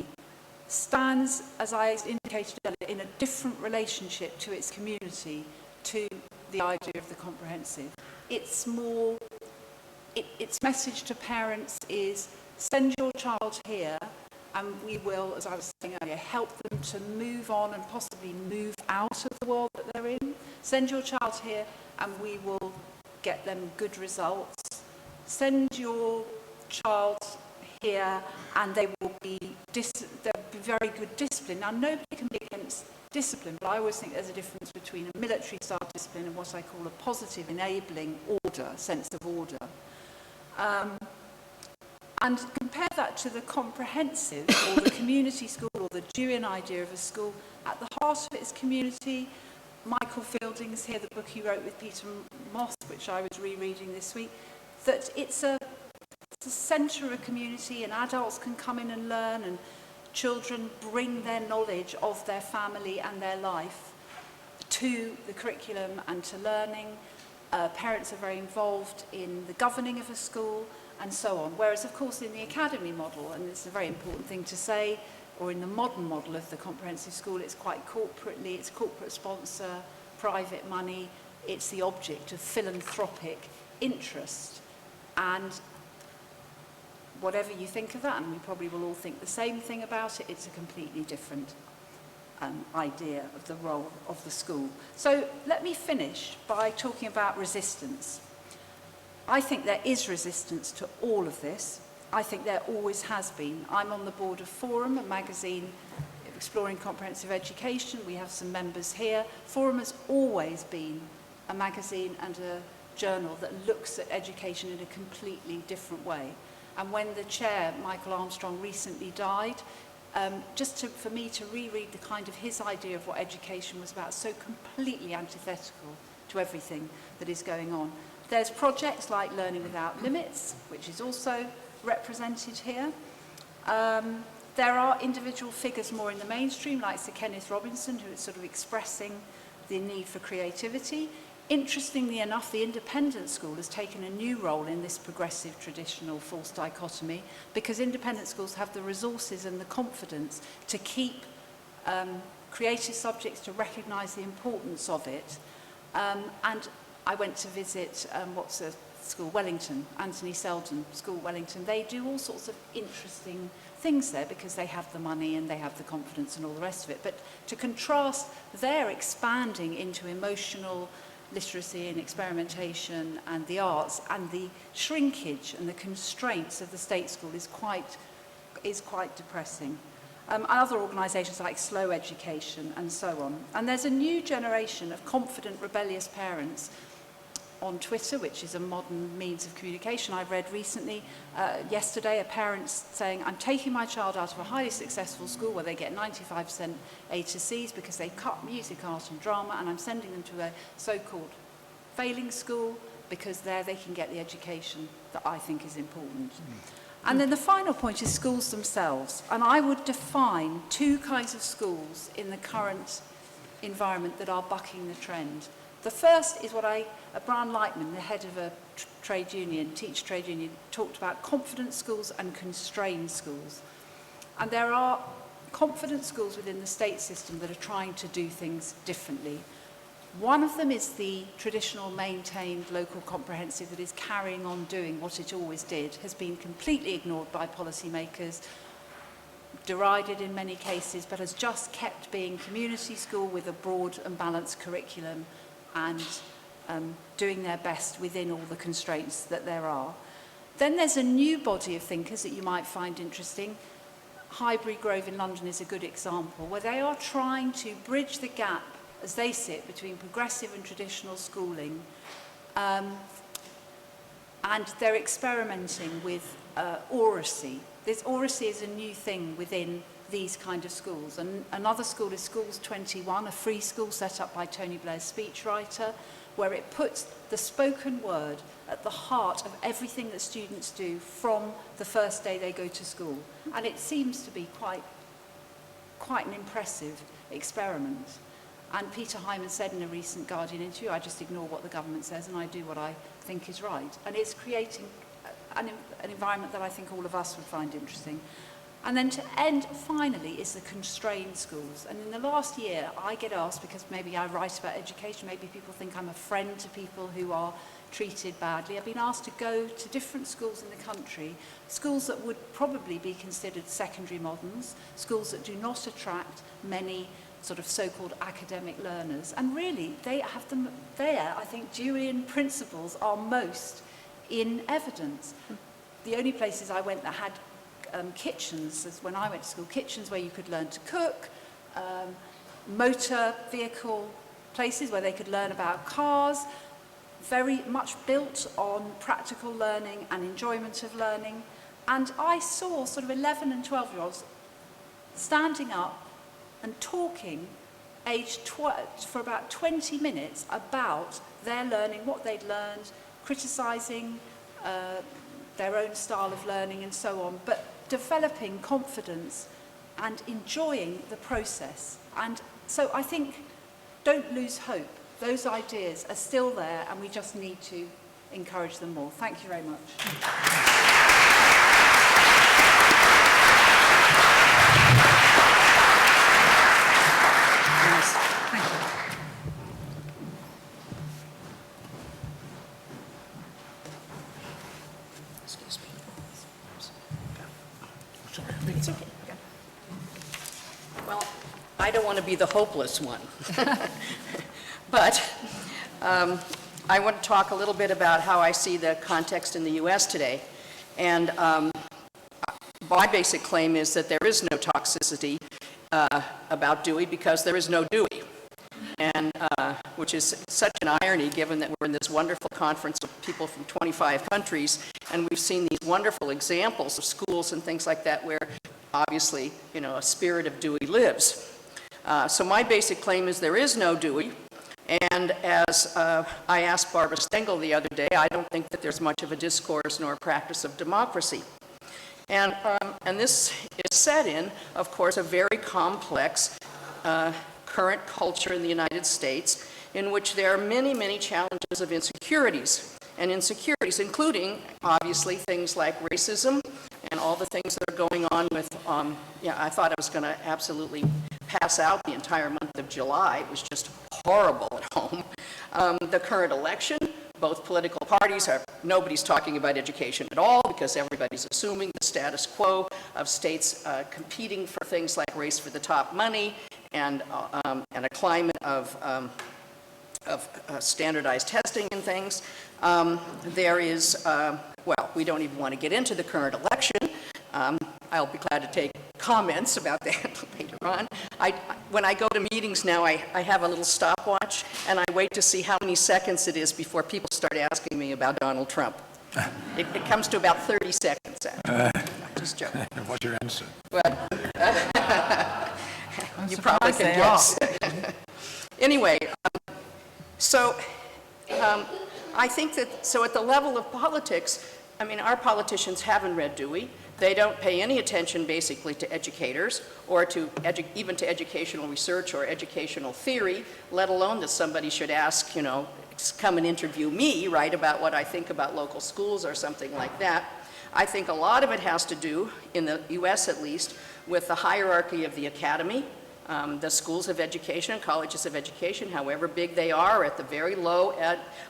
stands, as I indicated earlier, in a different relationship to its community, to the idea of the comprehensive. It's more, its message to parents is, send your child here, and we will, as I was saying earlier, help them to move on and possibly move out of the world that they're in. Send your child here, and we will get them good results. Send your child here, and they will be very good discipline. Now, nobody can be against discipline, but I always think there's a difference between a military-style discipline and what I call a positive, enabling order, sense of order. And compare that to the comprehensive, or the community school, or the Deweyan idea of a school. At the heart of it is community. Michael Fielding's here, the book he wrote with Peter Moss, which I was rereading this week, that it's a centre of a community, and adults can come in and learn, and children bring their knowledge of their family and their life to the curriculum and to learning. Parents are very involved in the governing of a school, and so on. Whereas, of course, in the academy model, and it's a very important thing to say, or in the modern model of the comprehensive school, it's quite corporately, it's corporate sponsor, private money, it's the object of philanthropic interest. And whatever you think of that, and we probably will all think the same thing about it, it's a completely different idea of the role of the school. So let me finish by talking about resistance. I think there is resistance to all of this. I think there always has been. I'm on the board of Forum, a magazine exploring comprehensive education. We have some members here. Forum has always been a magazine and a journal that looks at education in a completely different way. And when the chair, Michael Armstrong, recently died, for me to reread the kind of his idea of what education was about, so completely antithetical to everything that is going on. There's projects like Learning Without Limits, which is also represented here. There are individual figures more in the mainstream, like Sir Kenneth Robinson, who is sort of expressing the need for creativity. Interestingly enough, the independent school has taken a new role in this progressive, traditional, false dichotomy, because independent schools have the resources and the confidence to keep creative subjects, to recognise the importance of it. And I went to visit, what's a school, Wellington, Anthony Seldon School, Wellington. They do all sorts of interesting things there because they have the money and they have the confidence and all the rest of it. But to contrast their expanding into emotional literacy and experimentation and the arts, and the shrinkage and the constraints of the state school is quite depressing. Other organisations like Slow Education and so on. And there's a new generation of confident, rebellious parents on Twitter, which is a modern means of communication. I read recently, yesterday, a parent saying, I'm taking my child out of a highly successful school where they get 95% A to C's because they cut music, art and drama, and I'm sending them to a so-called failing school because there they can get the education that I think is important. And then the final point is schools themselves. And I would define two kinds of schools in the current environment that are bucking the trend. The first is what Brian Lightman, the head of a trade union, teacher trade union, talked about: confident schools and constrained schools. And there are confident schools within the state system that are trying to do things differently. One of them is the traditional maintained local comprehensive that is carrying on doing what it always did, has been completely ignored by policymakers, derided in many cases, but has just kept being community school with a broad and balanced curriculum and doing their best within all the constraints that there are. Then there's a new body of thinkers that you might find interesting. Highbury Grove in London is a good example, where they are trying to bridge the gap, as they sit, between progressive and traditional schooling. And they're experimenting with oracy. This oracy is a new thing within these kind of schools. And another school is Schools 21, a free school set up by Tony Blair's speechwriter, where it puts the spoken word at the heart of everything that students do from the first day they go to school. And it seems to be quite an impressive experiment. And Peter Hyman said in a recent Guardian interview, I just ignore what the government says and I do what I think is right. And it's creating an environment that I think all of us would find interesting. And then to end, finally, is the constrained schools. And in the last year, I get asked, because maybe I write about education, maybe people think I'm a friend to people who are treated badly. I've been asked to go to different schools in the country, schools that would probably be considered secondary moderns, schools that do not attract many sort of so-called academic learners. And really, they have them there. I think Deweyan principles are most in evidence. The only places I went that had kitchens, as when I went to school, kitchens where you could learn to cook, motor vehicle places where they could learn about cars, very much built on practical learning and enjoyment of learning. And I saw sort of 11 and 12-year-olds standing up and talking, aged for about 20 minutes, about their learning, what they'd learned, criticising their own style of learning and so on, but developing confidence and enjoying the process. And so I think, don't lose hope. Those ideas are still there and we just need to encourage them more. Thank you very much. Thank you. Excuse me. Sorry, it's okay. Well, I don't want to be the hopeless one. But I want to talk a little bit about how I see the context in the U.S. today. And my basic claim is that there is no toxicity about Dewey because there is no Dewey. And which is such an irony given that we're in this wonderful conference of people from 25 countries and we've seen these wonderful examples of schools and things like that where obviously, you know, a spirit of Dewey lives. So my basic claim is there is no Dewey. And as I asked Barbara Stengel the other day, I don't think that there's much of a discourse nor a practice of democracy. And this is set in, of course, a very complex current culture in the United States in which there are many, many challenges of insecurities. And insecurities, including, obviously, things like racism and all the things that are going on with, yeah, I thought I was going to absolutely pass out the entire month of July. It was just horrible at home. The current election, both political parties nobody's talking about education at all because everybody's assuming the status quo of states competing for things like race for the top money and a climate of standardized testing and things. There is, well, we don't even want to get into the current election. I'll be glad to take comments about that later on. When I go to meetings now, I have a little stopwatch, and I wait to see how many seconds it is before people start asking me about Donald Trump. It comes to about 30 seconds, actually. Just joking. What's your answer? Well, you probably can guess. Anyway, so I think that, so at the level of politics, I mean, our politicians haven't read Dewey. They don't pay any attention, basically, to educators or to even to educational research or educational theory, let alone that somebody should ask, you know, come and interview me, right, about what I think about local schools or something like that. I think a lot of it has to do, in the U.S. at least, with the hierarchy of the academy. The schools of education, colleges of education, however big they are at the very low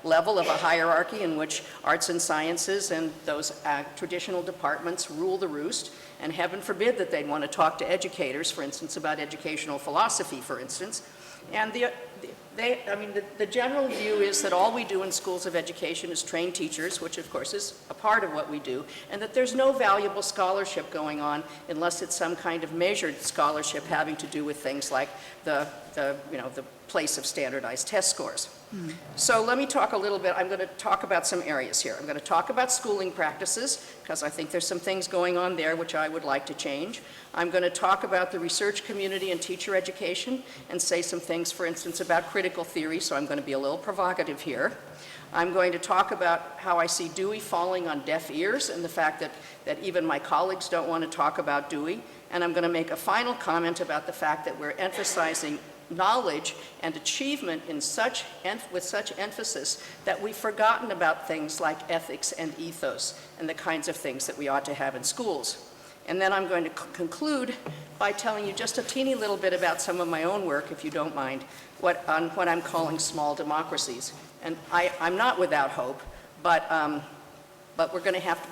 level of a hierarchy in which arts and sciences and those traditional departments rule the roost. And heaven forbid that they'd want to talk to educators, for instance, about educational philosophy, for instance. And the general view is that all we do in schools of education is train teachers, which of course is a part of what we do, and that there's no valuable scholarship going on unless it's some kind of measured scholarship having to do with things like the place of standardized test scores. So let me talk a little bit. I'm going to talk about some areas here. I'm going to talk about schooling practices, because I think there's some things going on there which I would like to change. I'm going to talk about the research community and teacher education and say some things, for instance, about critical theory, so I'm going to be a little provocative here. I'm going to talk about how I see Dewey falling on deaf ears and the fact that even my colleagues don't want to talk about Dewey. And I'm going to make a final comment about the fact that we're emphasizing knowledge and achievement with such emphasis that we've forgotten about things like ethics and ethos and the kinds of things that we ought to have in schools. And then I'm going to conclude by telling you just a teeny little bit about some of my own work, if you don't mind, on what I'm calling small democracies. And I'm not without hope, but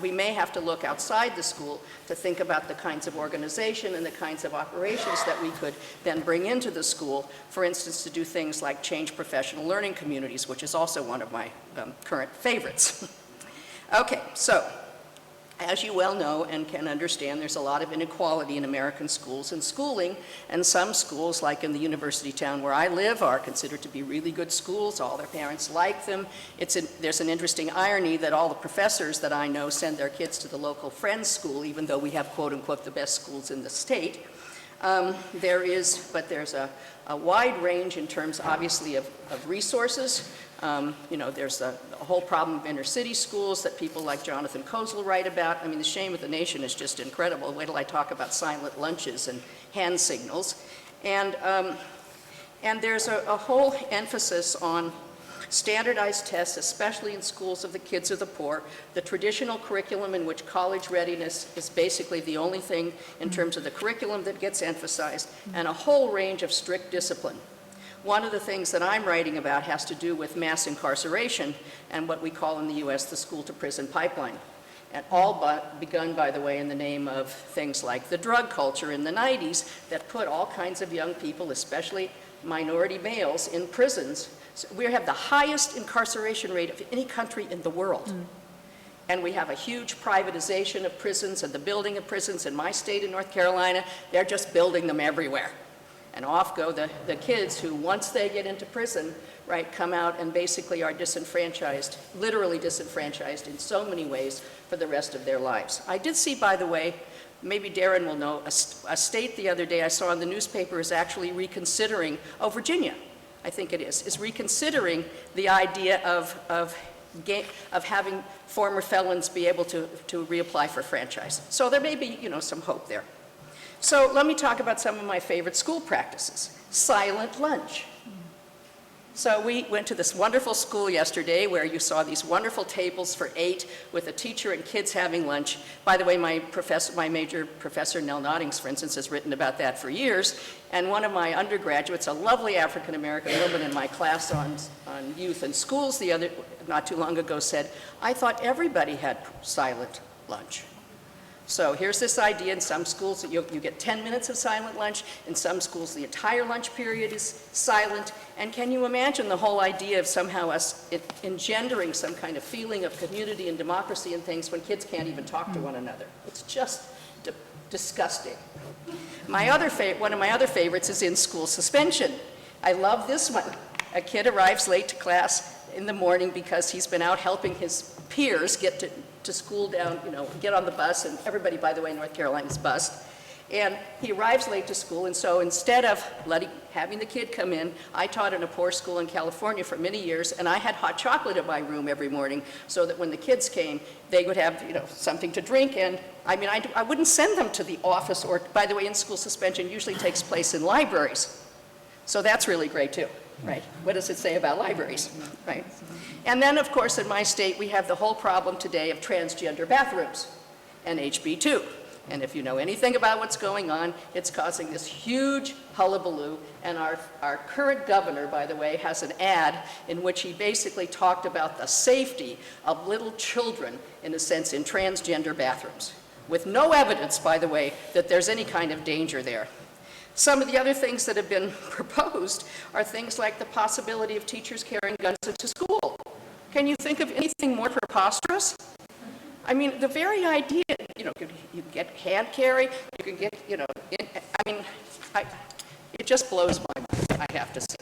we may have to look outside the school to think about the kinds of organization and the kinds of operations that we could then bring into the school, for instance, to do things like change professional learning communities, which is also one of my current favorites. Okay, so as you well know and can understand, there's a lot of inequality in American schools and schooling, and some schools, like in the university town where I live, are considered to be really good schools. All their parents like them. There's an interesting irony that all the professors that I know send their kids to the local friend's school, even though we have, quote unquote, the best schools in the state. There's a wide range in terms, obviously, of resources. There's a whole problem of inner city schools that people like Jonathan Kozol write about. I mean, the shame of the nation is just incredible. Wait till I talk about silent lunches and hand signals. And there's a whole emphasis on standardized tests, especially in schools of the kids of the poor, the traditional curriculum in which college readiness is basically the only thing in terms of the curriculum that gets emphasized, and a whole range of strict discipline. One of the things that I'm writing about has to do with mass incarceration and what we call in the U.S. the school-to-prison pipeline. And all but begun, by the way, in the name of things like the drug culture in the 90s that put all kinds of young people, especially minority males, in prisons. So we have the highest incarceration rate of any country in the world. And we have a huge privatization of prisons and the building of prisons. In my state in North Carolina, they're just building them everywhere. And off go the kids who, once they get into prison, right, come out and basically are disenfranchised, literally disenfranchised in so many ways for the rest of their lives. I did see, by the way, maybe Darren will know, a state the other day I saw in the newspaper is actually reconsidering, Virginia, I think it is reconsidering the idea of having former felons be able to reapply for franchise. So there may be, some hope there. So let me talk about some of my favorite school practices. Silent lunch. So we went to this wonderful school yesterday where you saw these wonderful tables for 8 with a teacher and kids having lunch. By the way, my major professor, Nell Noddings, for instance, has written about that for years. And one of my undergraduates, a lovely African-American woman in my class on youth and schools not too long ago said, I thought everybody had silent lunch. So here's this idea in some schools that you get 10 minutes of silent lunch. In some schools, the entire lunch period is silent. And can you imagine the whole idea of somehow us engendering some kind of feeling of community and democracy and things when kids can't even talk to one another? It's just disgusting. One of my other favorites is Inschool Suspension. I love this one. A kid arrives late to class in the morning because he's been out helping his peers get to school down, get on the bus, and everybody, by the way, in North Carolina is bused. And he arrives late to school, and so instead of having the kid come in, I taught in a poor school in California for many years, and I had hot chocolate in my room every morning so that when the kids came, they would have, something to drink. And I wouldn't send them to the office, or, by the way, in-school suspension usually takes place in libraries. So that's really great too, right? What does it say about libraries, right? And then, of course, in my state, we have the whole problem today of transgender bathrooms and HB2. And if you know anything about what's going on, it's causing this huge hullabaloo. And our current governor, by the way, has an ad in which he basically talked about the safety of little children, in a sense, in transgender bathrooms, with no evidence, by the way, that there's any kind of danger there. Some of the other things that have been proposed are things like the possibility of teachers carrying guns into school. Can you think of anything more preposterous? I mean, the very idea, you get hand carry, you can get, it just blows my mind, I have to say.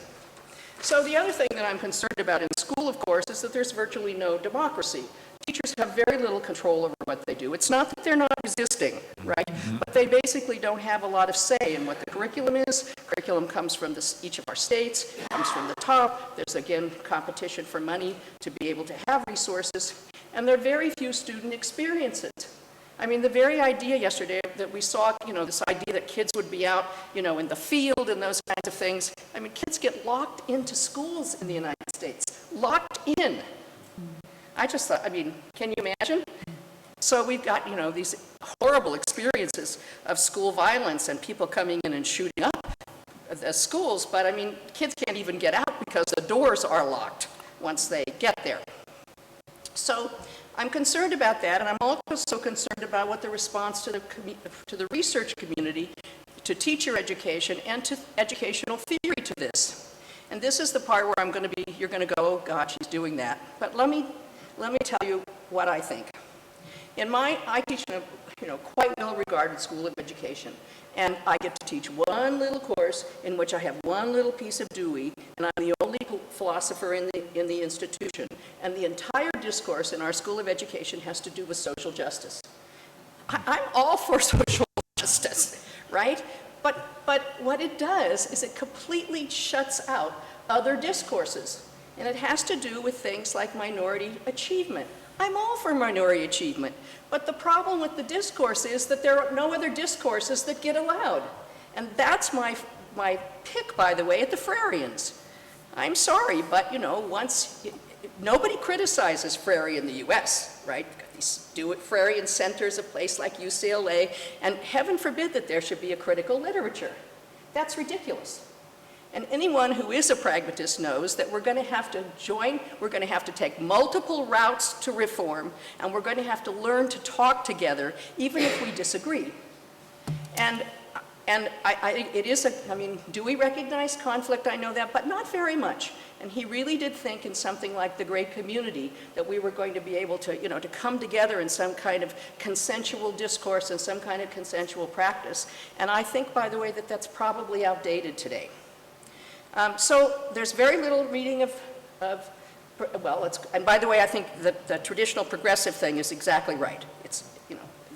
So the other thing that I'm concerned about in school, of course, is that there's virtually no democracy. Teachers have very little control over what they do. It's not that they're not resisting, right? But they basically don't have a lot of say in what the curriculum is. Curriculum comes from each of our states, comes from the top. There's, again, competition for money to be able to have resources. And there are very few student experiences. I mean, the very idea yesterday that we saw, this idea that kids would be out, in the field and those kinds of things. I mean, kids get locked into schools in the United States. Locked in. I just thought, can you imagine? So we've got, these horrible experiences of school violence and people coming in and shooting up the schools, but kids can't even get out because the doors are locked once they get there. So I'm concerned about that, and I'm also concerned about what the response to the research community, to teacher education, and to educational theory to this. And this is the part where you're going to go, oh God, she's doing that. But let me tell you what I think. I teach in a quite well-regarded school of education, and I get to teach one little course in which I have one little piece of Dewey, and I'm the only philosopher in the institution. And the entire discourse in our school of education has to do with social justice. I'm all for social justice, right? But what it does is it completely shuts out other discourses. And it has to do with things like minority achievement. I'm all for minority achievement, but the problem with the discourse is that there are no other discourses that get allowed. And that's my pick, by the way, at the Freireans. I'm sorry, but nobody criticizes Freire in the US, right? These Freirean centers, a place like UCLA, and heaven forbid that there should be a critical literature. That's ridiculous. And anyone who is a pragmatist knows that we're going to have to take multiple routes to reform, and we're going to have to learn to talk together, even if we disagree. And Dewey recognized conflict, I know that, but not very much. And he really did think in something like the great community that we were going to be able to, to come together in some kind of consensual discourse and some kind of consensual practice. And I think, by the way, that that's probably outdated today. So there's very little reading and by the way, I think that the traditional progressive thing is exactly right.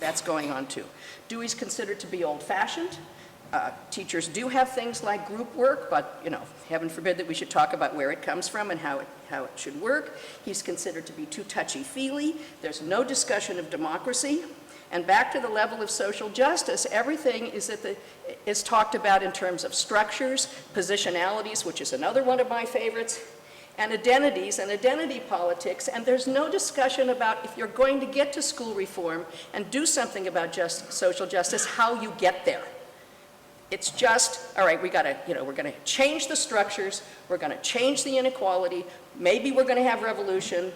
that's going on too. Dewey's considered to be old-fashioned. Teachers do have things like group work, but, you know, heaven forbid that we should talk about where it comes from and how it should work. He's considered to be too touchy-feely. There's no discussion of democracy. And back to the level of social justice, everything is talked about in terms of structures, positionalities, which is another one of my favorites, and identities and identity politics. And there's no discussion about, if you're going to get to school reform and do something about social justice, how you get there. It's just, all right, we're going to change the structures, we're going to change the inequality, maybe we're going to have revolution,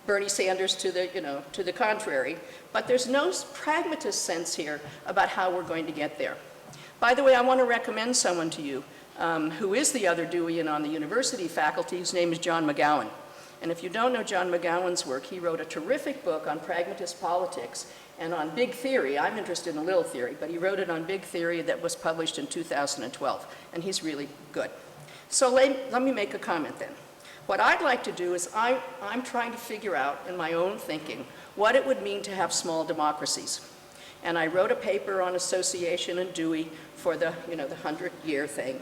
Bernie Sanders to the contrary, but there's no pragmatist sense here about how we're going to get there. By the way, I want to recommend someone to you who is the other Deweyan on the university faculty. His name is John McGowan. And if you don't know John McGowan's work, he wrote a terrific book on pragmatist politics and on big theory. I'm interested in little theory, but he wrote it on big theory that was published in 2012, and he's really good. So let me make a comment then. What I'd like to do is I'm trying to figure out in my own thinking what it would mean to have small democracies. And I wrote a paper on association in Dewey for the 100-year thing.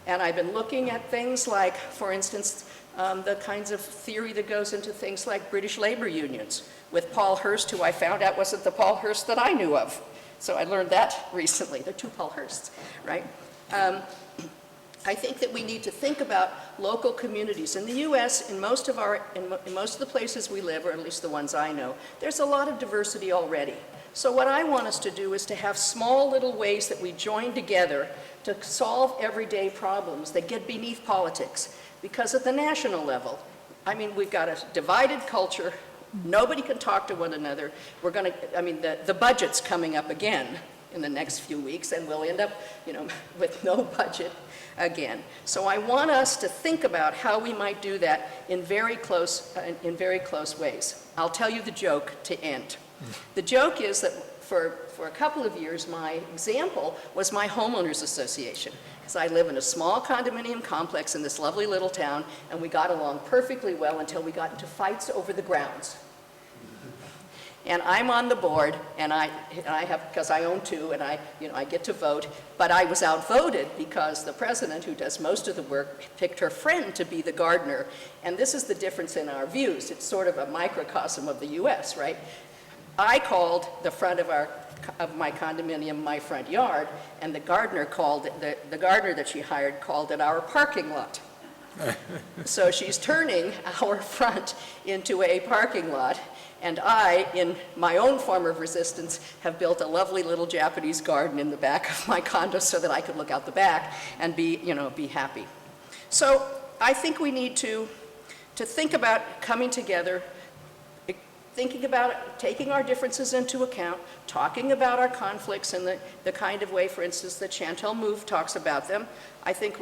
And I've been looking at things like, for instance, the kinds of theory that goes into things like British labor unions with Paul Hirst, who I found out wasn't the Paul Hirst that I knew of. So I learned that recently. There are two Paul Hirsts, right? I think that we need to think about local communities. In the U.S., in most of the places we live, or at least the ones I know, there's a lot of diversity already. So what I want us to do is to have small little ways that we join together to solve everyday problems that get beneath politics. Because at the national level, I mean, we've got a divided culture. Nobody can talk to one another. The budget's coming up again in the next few weeks, and we'll end up, with no budget again. So I want us to think about how we might do that in very close ways. I'll tell you the joke to end. The joke is that for a couple of years, my example was my homeowners association. Because I live in a small condominium complex in this lovely little town, and we got along perfectly well until we got into fights over the grounds. And I'm on the board, and I have, because I own two, and I get to vote, but I was outvoted because the president, who does most of the work, picked her friend to be the gardener. And this is the difference in our views. It's sort of a microcosm of the US, right? I called the front of my condominium my front yard, and the gardener the gardener that she hired called it our parking lot. So she's turning our front into a parking lot, and I, in my own form of resistance, have built a lovely little Japanese garden in the back of my condo so that I could look out the back and be happy. So I think we need to think about coming together, thinking about taking our differences into account, talking about our conflicts in the kind of way, for instance, that Chantal Mouffe talks about them. I think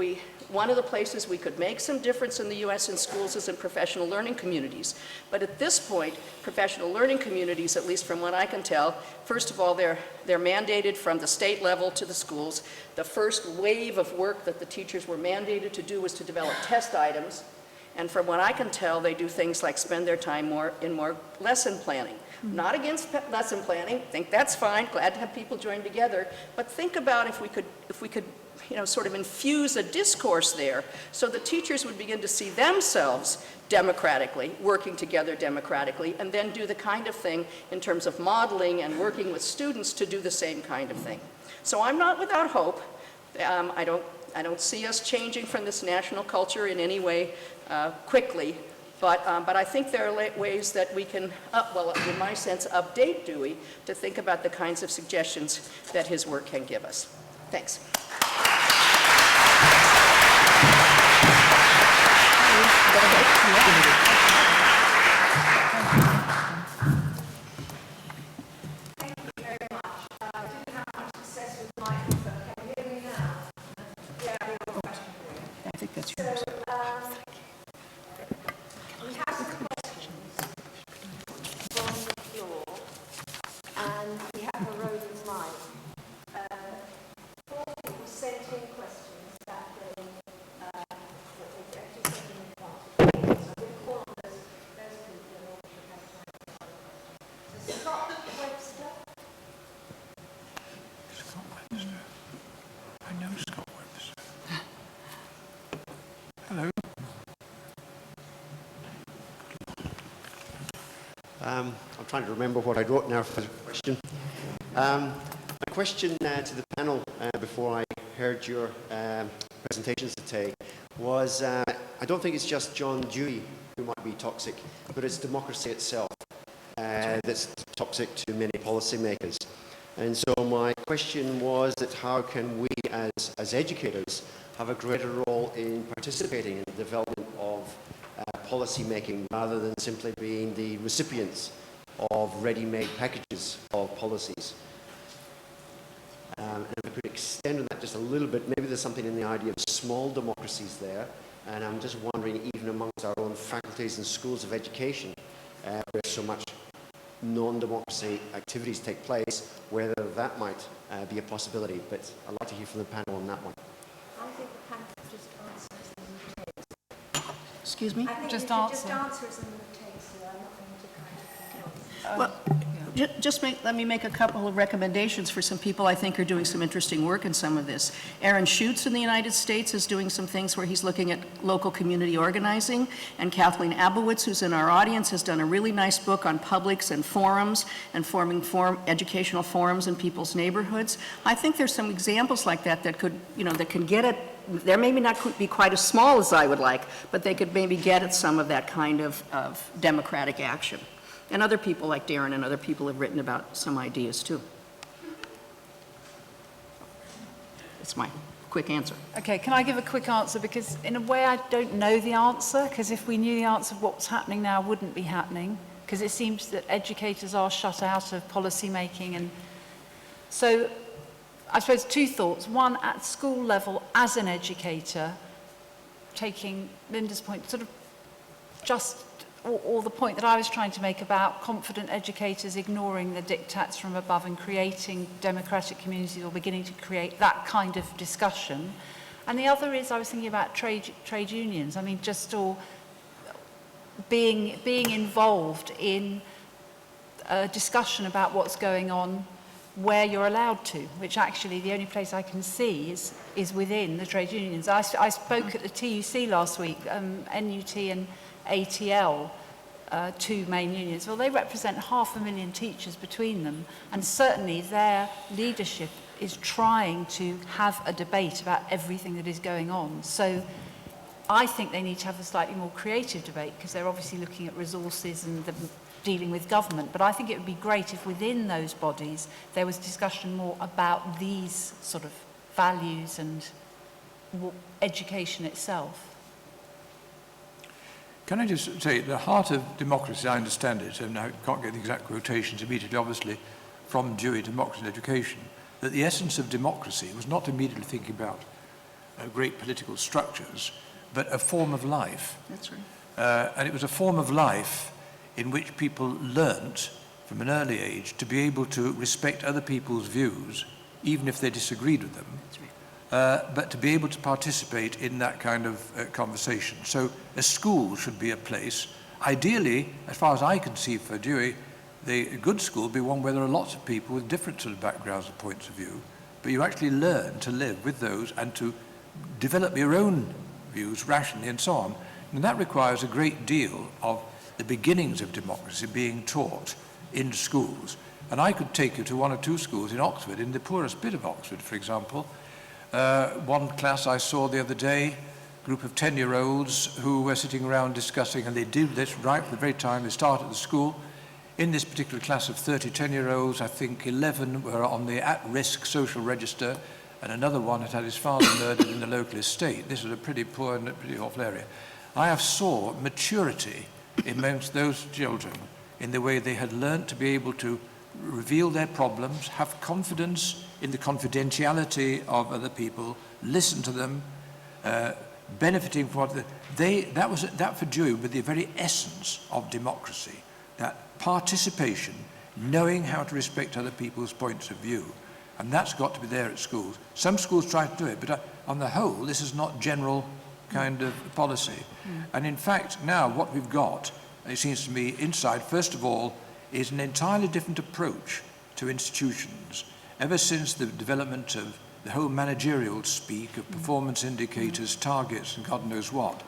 one of the places we could make some difference in the U.S. in schools is in professional learning communities. But at this point, professional learning communities, at least from what I can tell, first of all, they're mandated from the state level to the schools. The first wave of work that the teachers were mandated to do was to develop test items. And from what I can tell, they do things like spend their time more lesson planning. Not against lesson planning, think that's fine, glad to have people join together, but think about if we could sort of infuse a discourse there so the teachers would begin to see themselves democratically, working together democratically, and then do the kind of thing in terms of modeling and working with students to do the same kind of thing. So I'm not without hope. I don't see us changing from this national culture in any way quickly, but I think there are ways that we can, in my sense, update Dewey to think about the kinds of suggestions that his work can give us. Thanks. I think that's yours. We have some questions from the floor, and we have a roving mic. 4 people sent in questions that they actually sent in advance. So we'll call on those people in order to have time. I'm trying to remember what I wrote now for the question. My question to the panel before I heard your presentations today was, I don't think it's just John Dewey who might be toxic, but it's democracy itself that's toxic to many policymakers. And so my question was that how can we as educators have a greater role in participating in the development of policy making rather than simply being the recipients of ready-made packages of policies. And if I could extend on that just a little bit, maybe there's something in the idea of small democracies there, and I'm just wondering, even amongst our own faculties and schools of education, where so much non-democracy activities take place, whether that might be a possibility. But I'd like to hear from the panel on that one. I think the panel just answers them in the text. Excuse me? I think Just you should answer. just answer us in the text, so I'm not going to kind of... Well, let me make a couple of recommendations for some people I think are doing some interesting work in some of this. Aaron Schutz in the United States is doing some things where he's looking at local community organizing, and Kathleen Abowitz, who's in our audience, has done a really nice book on publics and forums and forming educational forums in people's neighborhoods. I think there's some examples like that that could, that can get at, they're maybe not be quite as small as I would like, but they could maybe get at some of that kind of democratic action. And other people like Darren and other people have written about some ideas too. That's my quick answer. Okay, can I give a quick answer? Because in a way I don't know the answer, because if we knew the answer, what's happening now wouldn't be happening, because it seems that educators are shut out of policy making. And so I suppose two thoughts. One, at school level, as an educator, taking Linda's point, sort of just or the point that I was trying to make about confident educators ignoring the diktats from above and creating democratic communities or beginning to create that kind of discussion. And the other is, I was thinking about trade unions. I mean, just all being involved in a discussion about what's going on where you're allowed to, which actually the only place I can see is within the trade unions. I spoke at the TUC last week, NUT and ATL, two main unions. Well, they represent 500,000 teachers between them, and certainly their leadership is trying to have a debate about everything that is going on. So I think they need to have a slightly more creative debate, because they're obviously looking at resources and dealing with government. But I think it would be great if within those bodies there was discussion more about these sort of values and education itself. Can I just say, the heart of democracy, I understand it, and I can't get the exact quotations immediately, obviously, from Dewey, Democracy and Education, that the essence of democracy was not immediately thinking about great political structures, but a form of life. That's right. And it was a form of life in which people learnt from an early age to be able to respect other people's views, even if they disagreed with them. That's right. But to be able to participate in that kind of conversation. So a school should be a place, ideally, as far as I can see for Dewey, the good school would be one where there are lots of people with different sort of backgrounds and points of view, but you actually learn to live with those and to develop your own views rationally and so on. And that requires a great deal of the beginnings of democracy being taught in schools. And I could take you to one or two schools in Oxford, in the poorest bit of Oxford, for example. One class I saw the other day, a group of 10-year-olds who were sitting around discussing, and they did this right from the very time they started the school. In this particular class of 30 10-year-olds, I think 11 were on the at-risk social register, and another one had had his father murdered in the local estate. This was a pretty poor and pretty awful area. I have saw maturity amongst those children in the way they had learnt to be able to reveal their problems, have confidence in the confidentiality of other people, listen to them, benefiting from what that for Dewey was the very essence of democracy, that participation, knowing how to respect other people's points of view. And that's got to be there at schools. Some schools try to do it, but on the whole, this is not general kind of policy. And in fact, now what we've got, it seems to me, inside, first of all, is an entirely different approach to institutions. Ever since the development of the whole managerial speak of performance indicators, targets, and God knows what,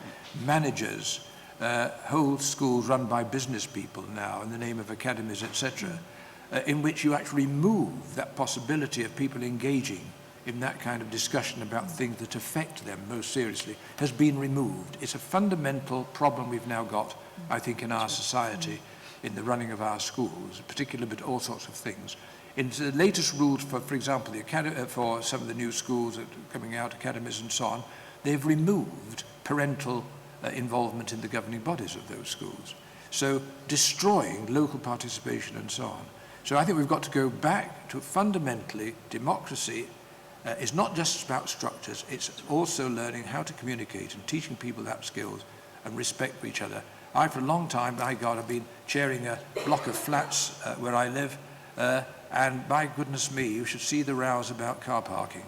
managers, whole schools run by business people now in the name of academies, etc., in which you actually remove that possibility of people engaging in that kind of discussion about things that affect them most seriously, has been removed. It's a fundamental problem we've now got, I think, in our society, in the running of our schools, particularly about all sorts of things. In the latest rules, for example, for some of the new schools that are coming out, academies and so on, they've removed parental involvement in the governing bodies of those schools. So destroying local participation and so on. So I think we've got to go back to fundamentally democracy is not just about structures, it's also learning how to communicate and teaching people that skills and respect for each other. I, for a long time, by God, I've been chairing a block of flats where I live, and by goodness me, you should see the rows about car parking.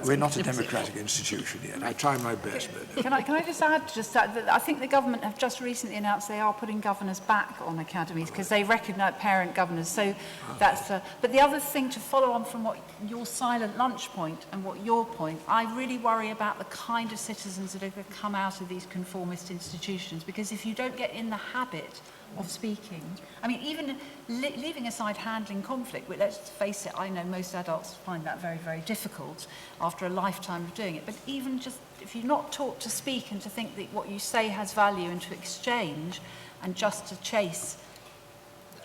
We're not a democratic institution yet. I try my best, but... Can I just add that I think the government have just recently announced they are putting governors back on academies because they recognise parent governors. So that's... but the other thing to follow on from what your silent lunch point and what your point, I really worry about the kind of citizens that are going to come out of these conformist institutions, because if you don't get in the habit of speaking, I mean, even leaving aside handling conflict, which, let's face it, I know most adults find that very, very difficult after a lifetime of doing it, but even just if you're not taught to speak and to think that what you say has value and to exchange and just to chase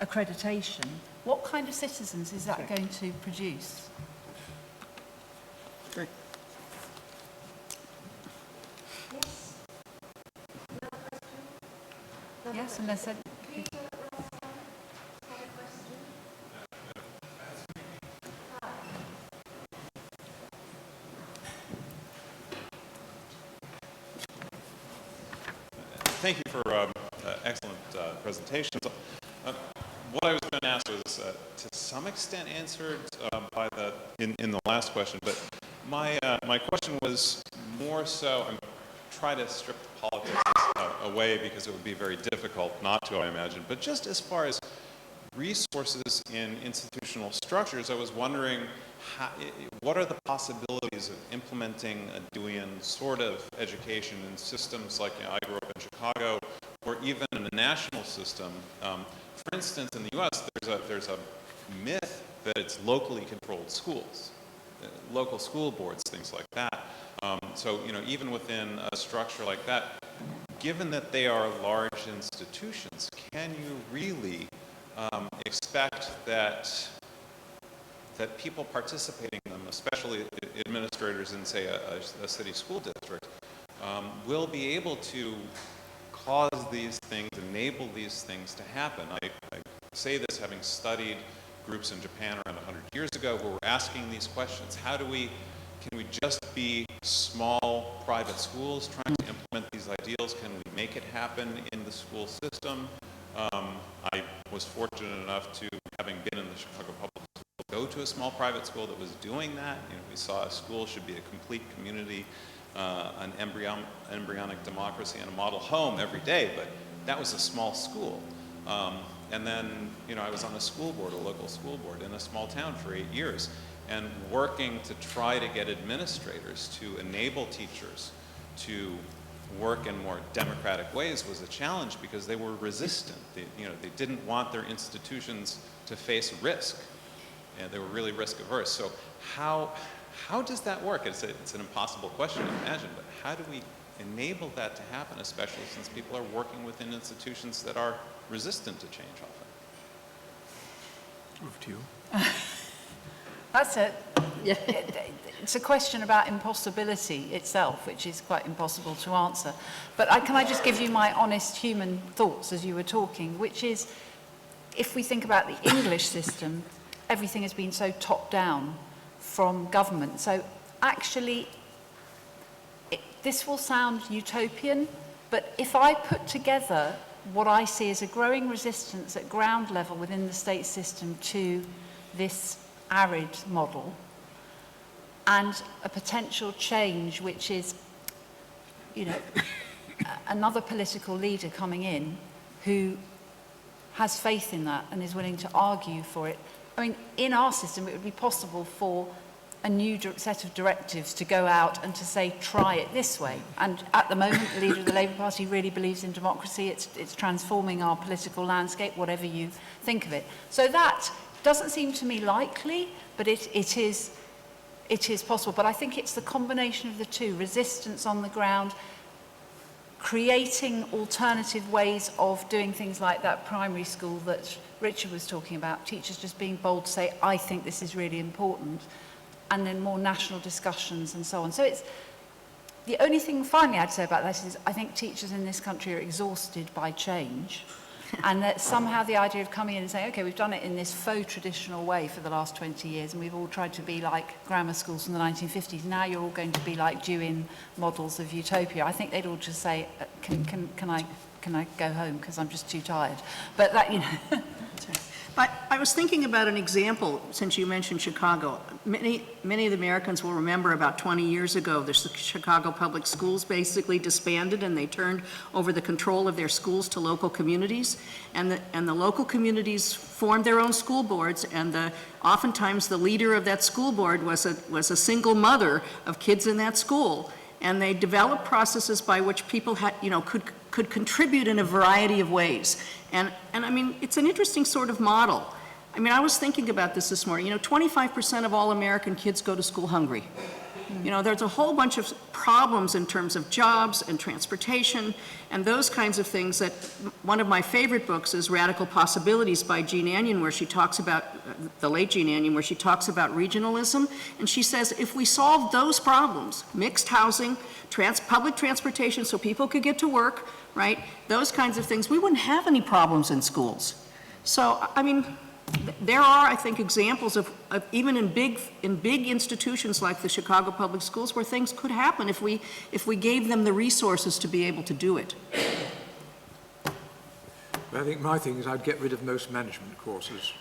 accreditation, what kind of citizens is that going to produce? Great. Yes, unless... Thank you for excellent presentations. What I was going to ask was to some extent answered by in the last question, but my question was more so, I'm trying to strip the politics away because it would be very difficult not to, I imagine, but just as far as resources in institutional structures, I was wondering what are the possibilities of implementing a Deweyan sort of education in systems like, I grew up in Chicago, or even in a national system. For instance, in the U.S., there's a myth that it's locally controlled schools, local school boards, things like that. So, even within a structure like that, given that they are large institutions, can you really expect that people participating in them, especially administrators in, say, a city school district, will be able to cause these things, enable these things to happen? I say this having studied groups in Japan around 100 years ago who were asking these questions. Can we just be small private schools trying to implement these ideals? Can we make it happen in the school system? I was fortunate enough to, having been in the Chicago Public School, go to a small private school that was doing that. We saw a school should be a complete community, an embryonic democracy, and a model home every day, but that was a small school. And then, I was on a school board, a local school board in a small town for 8 years, and working to try to get administrators to enable teachers to work in more democratic ways was a challenge because they were resistant. They didn't want their institutions to face risk, and they were really risk averse. So how does that work? It's an impossible question to imagine, but how do we enable that to happen, especially since people are working within institutions that are resistant to change often? Over to you. That's it. Yeah. It's a question about impossibility itself, which is quite impossible to answer. But can I just give you my honest human thoughts as you were talking, which is, if we think about the English system, everything has been so top-down from government. So actually, this will sound utopian, but if I put together what I see as a growing resistance at ground level within the state system to this arid model, and a potential change which is, another political leader coming in who has faith in that and is willing to argue for it. I mean, in our system, it would be possible for a new set of directives to go out and to say, try it this way. And at the moment, the leader of the Labour Party really believes in democracy. It's transforming our political landscape, whatever you think of it. So that doesn't seem to me likely, but it is possible. But I think it's the combination of the two, resistance on the ground, creating alternative ways of doing things like that primary school that Richard was talking about, teachers just being bold to say, I think this is really important, and then more national discussions and so on. So it's, the only thing finally I'd say about this is I think teachers in this country are exhausted by change, and that somehow the idea of coming in and saying, okay, we've done it in this faux traditional way for the last 20 years, and we've all tried to be like grammar schools from the 1950s, now you're all going to be like Dewey models of utopia. I think they'd all just say, can I go home because I'm just too tired? But that, you know... I was thinking about an example, since you mentioned Chicago. Many of the Americans will remember about 20 years ago, the Chicago public schools basically disbanded, and they turned over the control of their schools to local communities. And the local communities formed their own school boards, and oftentimes the leader of that school board was a single mother of kids in that school. And they developed processes by which people had, could contribute in a variety of ways. And I mean, it's an interesting sort of model. I mean, I was thinking about this morning. 25% of all American kids go to school hungry. There's a whole bunch of problems in terms of jobs and transportation and those kinds of things. That one of my favorite books is Radical Possibilities by Jean Anyon, where she talks about, the late Jean Anyon, where she talks about regionalism. And she says, if we solve those problems, mixed housing, public transportation so people could get to work, right, those kinds of things, we wouldn't have any problems in schools. So, I mean, there are, I think, examples of even in big institutions like the Chicago Public Schools where things could happen if we gave them the resources to be able to do it. I think my thing is I'd get rid of most management courses.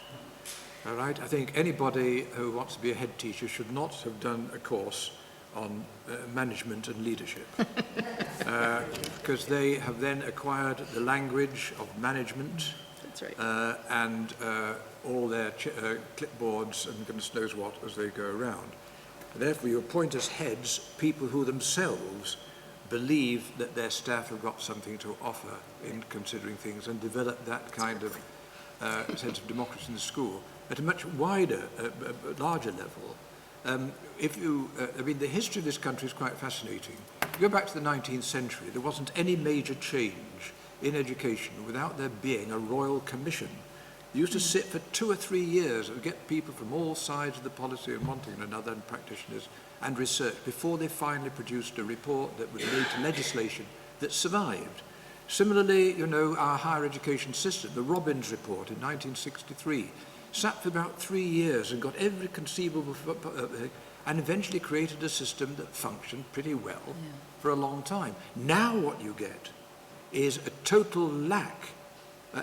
All right? I think anybody who wants to be a head teacher should not have done a course on management and leadership, because they have then acquired the language of management. That's right. And all their clipboards and goodness knows what as they go around. Therefore, you appoint as heads people who themselves believe that their staff have got something to offer in considering things, and develop that kind of sense of democracy in the school at a much wider, larger level. I mean, the history of this country is quite fascinating. If you go back to the 19th century, there wasn't any major change in education without there being a royal commission. You used to sit for 2 or 3 years and get people from all sides of the policy and one thing and another, and practitioners and research, before they finally produced a report that would lead to legislation that survived. Similarly, our higher education system, the Robbins Report in 1963, sat for about 3 years and got every conceivable, and eventually created a system that functioned pretty well for a long time. Now what you get is a total lack,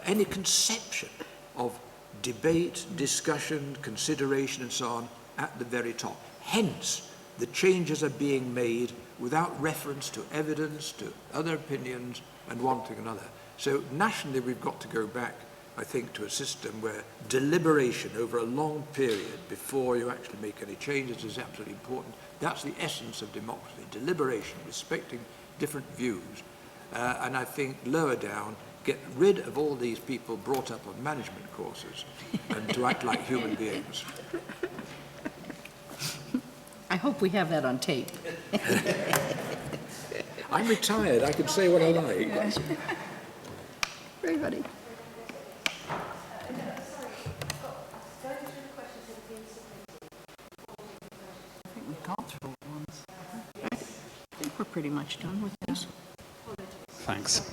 any conception of debate, discussion, consideration and so on at the very top. Hence, the changes are being made without reference to evidence, to other opinions and one thing or another. So nationally we've got to go back, I think, to a system where deliberation over a long period before you actually make any changes is absolutely important. That's the essence of democracy, deliberation, respecting different views. And I think lower down, get rid of all these people brought up on management courses and to act like human beings. I hope we have that on tape. I'm retired, I can say what I like. Everybody. I think we've got through all ones. I think we're pretty much done with this. Thanks.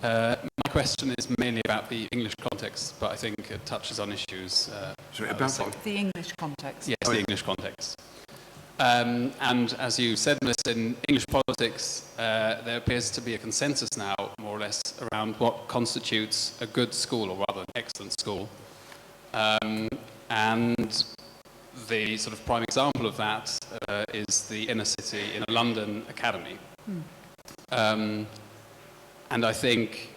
My question is mainly about the English context, but I think it touches on issues. Sorry, about what? The English context. Yes, the English context. And as you said, Melissa, in English politics, there appears to be a consensus now, more or less, around what constitutes a good school, or rather an excellent school. And the sort of prime example of that is the inner city in a London academy. And I think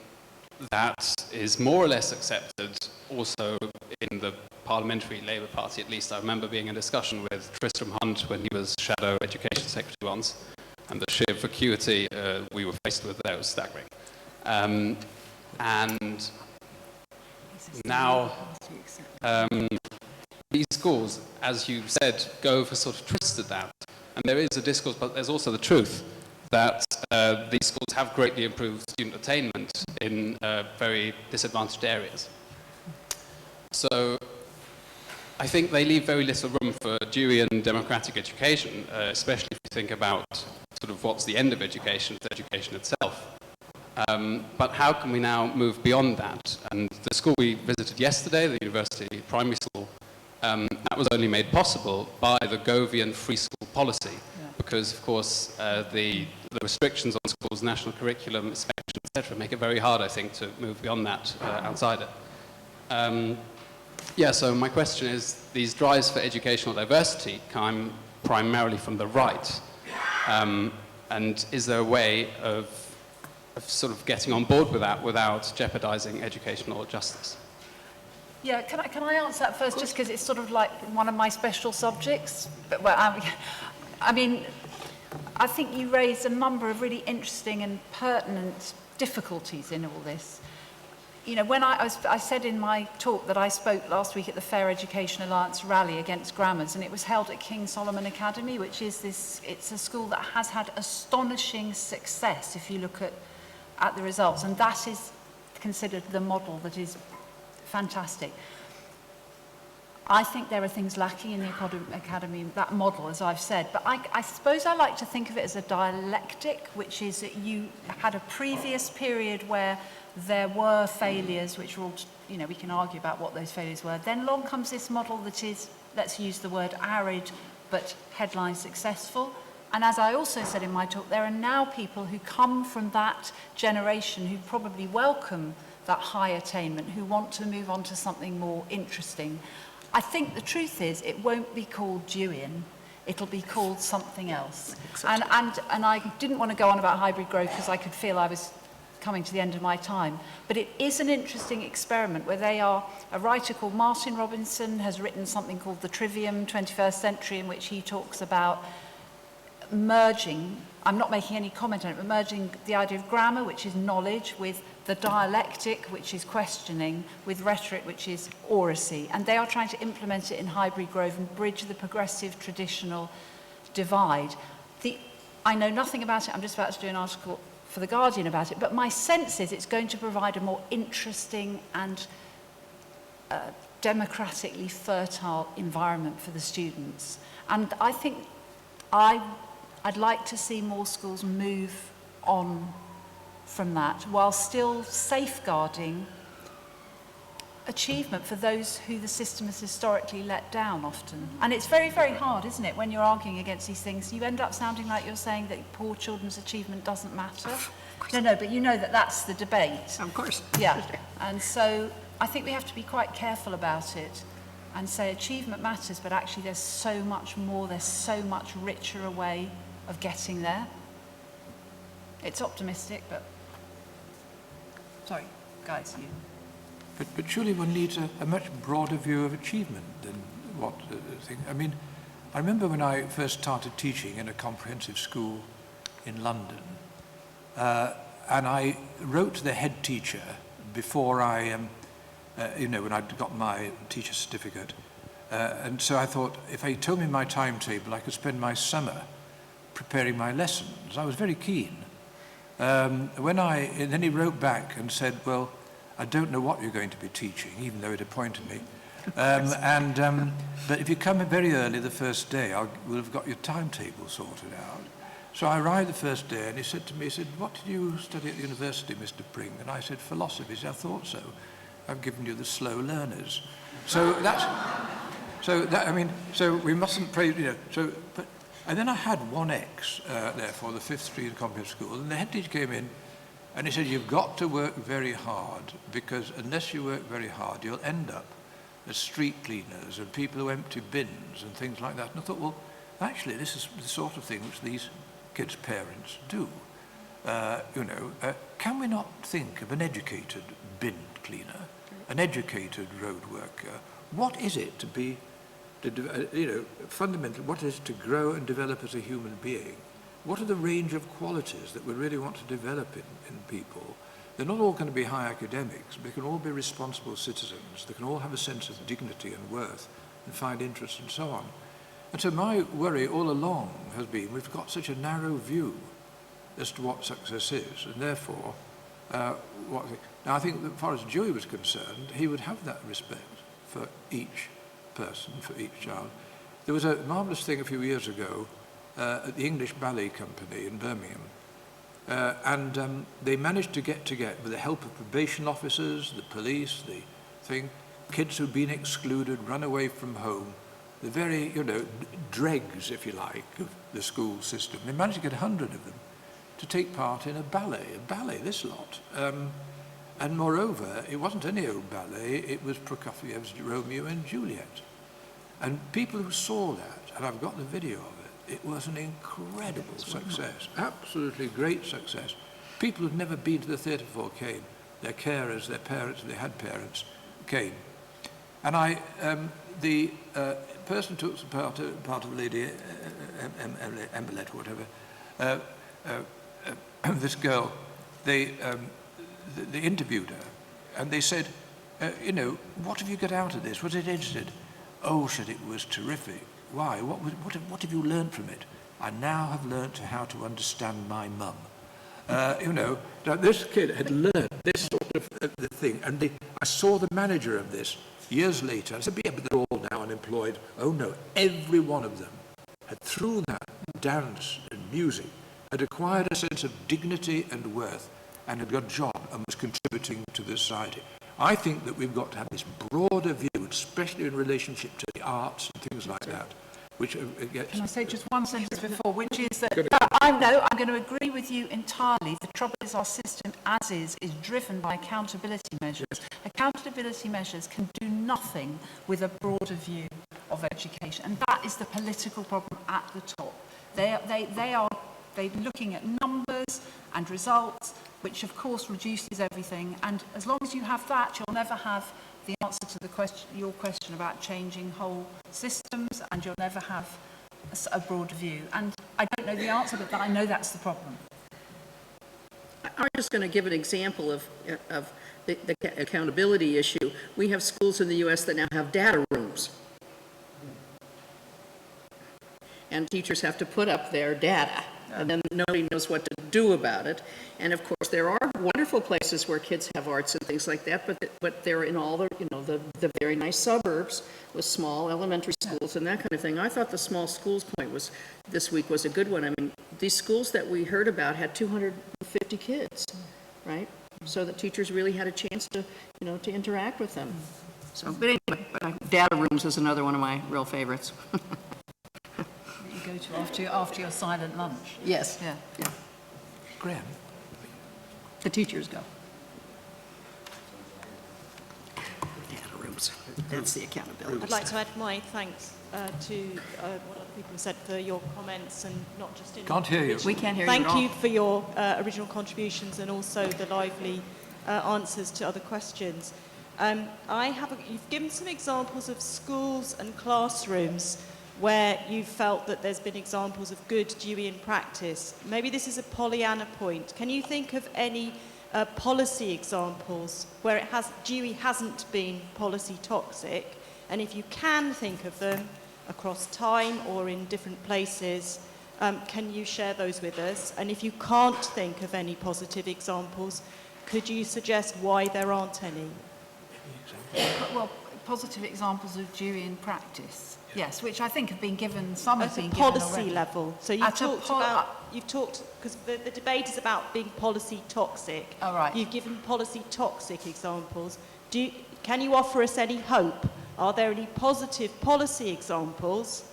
that is more or less accepted also in the parliamentary Labour Party, at least. I remember being in discussion with Tristram Hunt when he was Shadow Education Secretary once, and the sheer vacuity we were faced with there was staggering. And now, these schools, as you said, Gove has sort of twisted that. And there is a discourse, but there's also the truth that these schools have greatly improved student attainment in very disadvantaged areas. So I think they leave very little room for Deweyan democratic education, especially if you think about sort of what's the end of education, it's education itself. But how can we now move beyond that? And the school we visited yesterday, the university primary school, that was only made possible by the Govian free school policy, because, of course, the restrictions on schools' national curriculum, inspection, etc., make it very hard, I think, to move beyond that outside it. So my question is, these drives for educational diversity come primarily from the right, and is there a way of sort of getting on board with that without jeopardizing educational justice? Yeah, can I answer that first, just because it's sort of like one of my special subjects? But, well, I mean, I think you raised a number of really interesting and pertinent difficulties in all this. You know, when I said in my talk that I spoke last week at the Fair Education Alliance rally against grammars, and it was held at King Solomon Academy, which is it's a school that has had astonishing success if you look at the results, and that is considered the model that is fantastic. I think there are things lacking in the academy, that model, as I've said, but I suppose I like to think of it as a dialectic, which is that you had a previous period where there were failures, which were all, you know, we can argue about what those failures were. Then along comes this model that is, let's use the word arid, but headline successful. And as I also said in my talk, there are now people who come from that generation who probably welcome that high attainment, who want to move on to something more interesting. I think the truth is it won't be called Deweyan, it'll be called something else. And I didn't want to go on about hybrid growth because I could feel I was coming to the end of my time. But it is an interesting experiment where a writer called Martin Robinson has written something called The Trivium 21st Century, in which he talks about merging, I'm not making any comment on it, but merging the idea of grammar, which is knowledge, with the dialectic, which is questioning, with rhetoric, which is oracy. And they are trying to implement it in Highbury Grove and bridge the progressive traditional divide. I know nothing about it, I'm just about to do an article for The Guardian about it, but my sense is it's going to provide a more interesting and democratically fertile environment for the students. And I think I'd like to see more schools move on from that while still safeguarding achievement for those who the system has historically let down often. And it's very, very hard, isn't it, when you're arguing against these things? You end up sounding like you're saying that poor children's achievement doesn't matter. No, but you know that that's the debate. Of course. Yeah, and so I think we have to be quite careful about it and say achievement matters, but actually there's so much more, there's so much richer a way of getting there. It's optimistic, but... Sorry, guys, you... But surely one needs a much broader view of achievement than what thing. I mean, I remember when I first started teaching in a comprehensive school in London, and I wrote to the head teacher before I, when I'd got my teacher certificate. And so I thought, if he told me my timetable, I could spend my summer preparing my lessons. I was very keen. And then he wrote back and said, well, I don't know what you're going to be teaching, even though it appointed me. But if you come very early the first day, we'll have got your timetable sorted out. So I arrived the first day, and he said to me, what did you study at the university, Mr. Pring? And I said, philosophy. He said, I thought so. I've given you the slow learners. So we mustn't praise, and then I had 1X, therefore, the 5th Street Comprehensive School, and the head teacher came in, and he said, you've got to work very hard, because unless you work very hard, you'll end up as street cleaners and people who empty bins and things like that. And I thought, well, actually, this is the sort of thing which these kids' parents do. Can we not think of an educated bin cleaner, an educated road worker, what is it to be, fundamentally, what is it to grow and develop as a human being? What are the range of qualities that we really want to develop in people? They're not all going to be high academics, but they can all be responsible citizens. They can all have a sense of dignity and worth and find interest and so on. And so my worry all along has been we've got such a narrow view as to what success is, and therefore, now I think that as far as Dewey was concerned, he would have that respect for each person, for each child. There was a marvellous thing a few years ago at the English Ballet Company in Birmingham, and they managed to get together with the help of probation officers, the police, the thing, kids who'd been excluded, run away from home, the very, dregs, if you like, of the school system. They managed to get 100 of them to take part in a ballet, this lot. And moreover, it wasn't any old ballet, it was Prokofiev's Romeo and Juliet. And people who saw that, and I've got the video of it, it was an incredible success, absolutely great success. People who'd never been to the theatre before came. Their carers, their parents, they had parents, came. And the person who took part of Lady Embelette, whatever, this girl, they interviewed her, and they said, what have you got out of this? Was it interested? Oh, said it was terrific. Why? What have you learned from it? I now have learned how to understand my mum. Now this kid had learned this sort of the thing, and I saw the manager of this years later. I said, yeah, but they're all now unemployed. Oh no, every one of them had, through that dance and music, had acquired a sense of dignity and worth, and had got a job and was contributing to the society. I think that we've got to have this broader view, especially in relationship to the arts and things like that, which gets... Can I say just one sentence before, which is that I'm going to agree with you entirely. The trouble is our system, as is driven by accountability measures. Accountability measures can do nothing with a broader view of education, and that is the political problem at the top. They're looking at numbers and results, which of course reduces everything, and as long as you have that, you'll never have the answer to your question about changing whole systems, and you'll never have a broader view. And I don't know the answer, but I know that's the problem. I'm just going to give an example of the accountability issue. We have schools in the U.S. that now have data rooms. And teachers have to put up their data, and then nobody knows what to do about it. And of course, there are wonderful places where kids have arts and things like that, but they're in all the, the very nice suburbs with small elementary schools and that kind of thing. I thought the small schools point this week was a good one. I mean, these schools that we heard about had 250 kids, right? So that teachers really had a chance to, to interact with them. So, but anyway, data rooms is another one of my real favorites. Go to after your silent lunch. Yes. Yeah. Graham? The teachers go. Data rooms. That's the accountability. I'd like to add my thanks to what other people have said for your comments, and not just in... Can't hear you. We can't hear you at all. Thank you for your original contributions and also the lively answers to other questions. You've given some examples of schools and classrooms where you felt that there's been examples of good Deweyan practice. Maybe this is a Pollyanna point. Can you think of any policy examples where Dewey hasn't been policy toxic? And if you can think of them across time or in different places, can you share those with us? And if you can't think of any positive examples, could you suggest why there aren't any? Well, positive examples of Deweyan practice. Yes, which I think have been given, some have been given policy already. level. So you've talked, because the debate is about being policy toxic. Oh, right. You've given policy toxic examples. Can you offer us any hope? Are there any positive policy examples?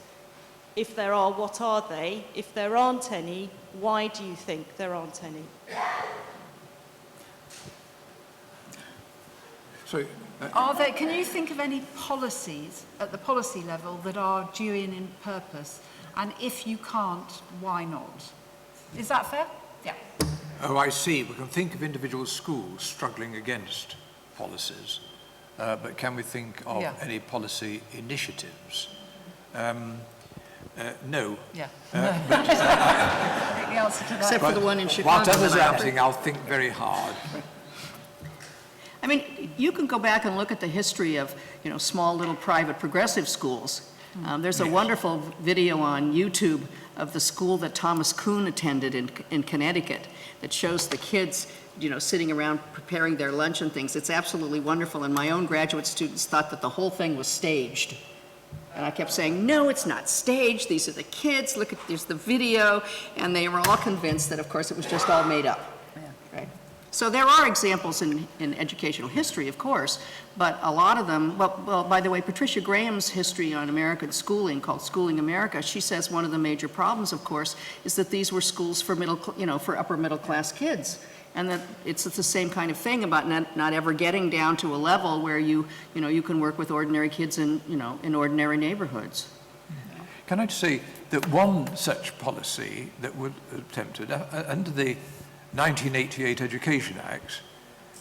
If there are, what are they? If there aren't any, why do you think there aren't any? So, can you think of any policies at the policy level that are Deweyan in purpose? And if you can't, why not? Is that fair? Yeah. Oh, I see. We can think of individual schools struggling against policies. but can we think of Yeah. any policy initiatives? No. Yeah. But the answer to that. Except for the one in Chicago. whilst others that are I- answering, I'll think very hard. I mean, you can go back and look at the history of, you know, small little private progressive schools. There's a wonderful video on YouTube of the school that Thomas Kuhn attended in Connecticut that shows the kids, you know, sitting around preparing their lunch and things. It's absolutely wonderful, and my own graduate students thought that the whole thing was staged. And I kept saying, no, it's not staged. These are the kids. Look at, there's the video. And they were all convinced that, of course, it was just all made up. Right? So there are examples in educational history, of course, but a lot of them, well, by the way, Patricia Graham's history on American schooling, called Schooling America, she says one of the major problems, of course, is that these were schools for for upper middle class kids. And that it's the same kind of thing about not ever getting down to a level where you can work with ordinary kids in ordinary neighborhoods. Can I just say that one such policy that was attempted under the 1988 Education Act,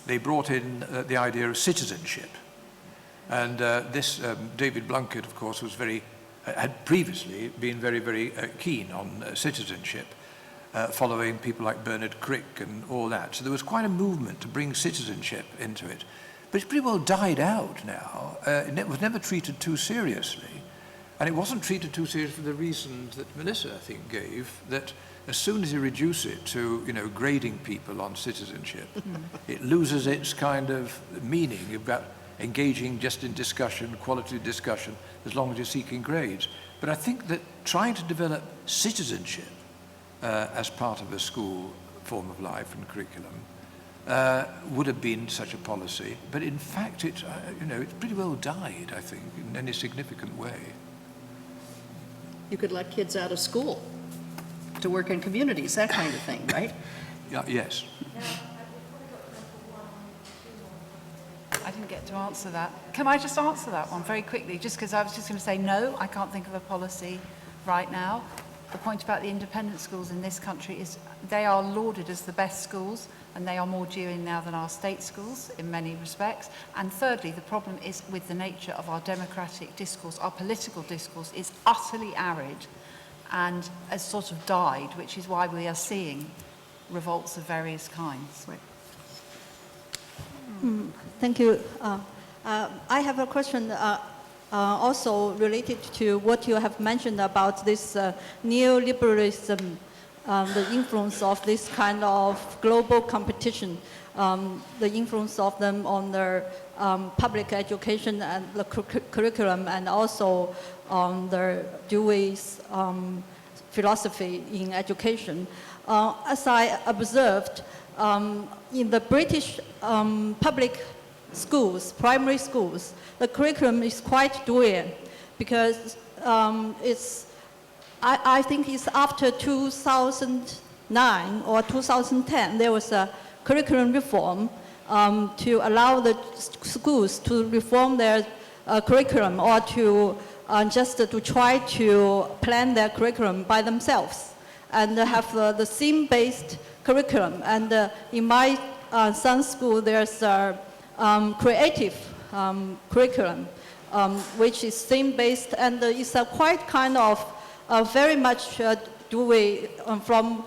they brought in the idea of citizenship. And this, David Blunkett, of course, had previously been very, very keen on citizenship. Following people like Bernard Crick and all that. So there was quite a movement to bring citizenship into it. But it's pretty well died out now. It was never treated too seriously. And it wasn't treated too seriously for the reasons that Melissa, I think, gave, that as soon as you reduce it to, grading people on citizenship, it loses its kind of meaning about engaging just in discussion, quality discussion, as long as you're seeking grades. But I think that trying to develop citizenship as part of a school form of life and curriculum would have been such a policy. But in fact, it's pretty well died, I think, in any significant way. You could let kids out of school to work in communities, that kind of thing, right? Yeah, yes. I didn't get to answer that. Can I just answer that one very quickly? Just because I was just going to say, no, I can't think of a policy right now. The point about the independent schools in this country is they are lauded as the best schools, and they are more genuine now than our state schools in many respects. And thirdly, the problem is with the nature of our democratic discourse. Our political discourse is utterly arid and has sort of died, which is why we are seeing revolts of various kinds. Right. Thank you. I have a question also related to what you have mentioned about this neoliberalism, the influence of this kind of global competition, the influence of them on their public education and the curriculum, and also on their Dewey's philosophy in education. As I observed, in the British public schools, primary schools, the curriculum is quite Deweyan because I think it's after 2009 or 2010, there was a curriculum reform to allow the schools to reform their curriculum or to just to try to plan their curriculum by themselves and have the theme-based curriculum. And in my son's school, there's a creative curriculum, which is theme-based, and it's a quite kind of very much Dewey from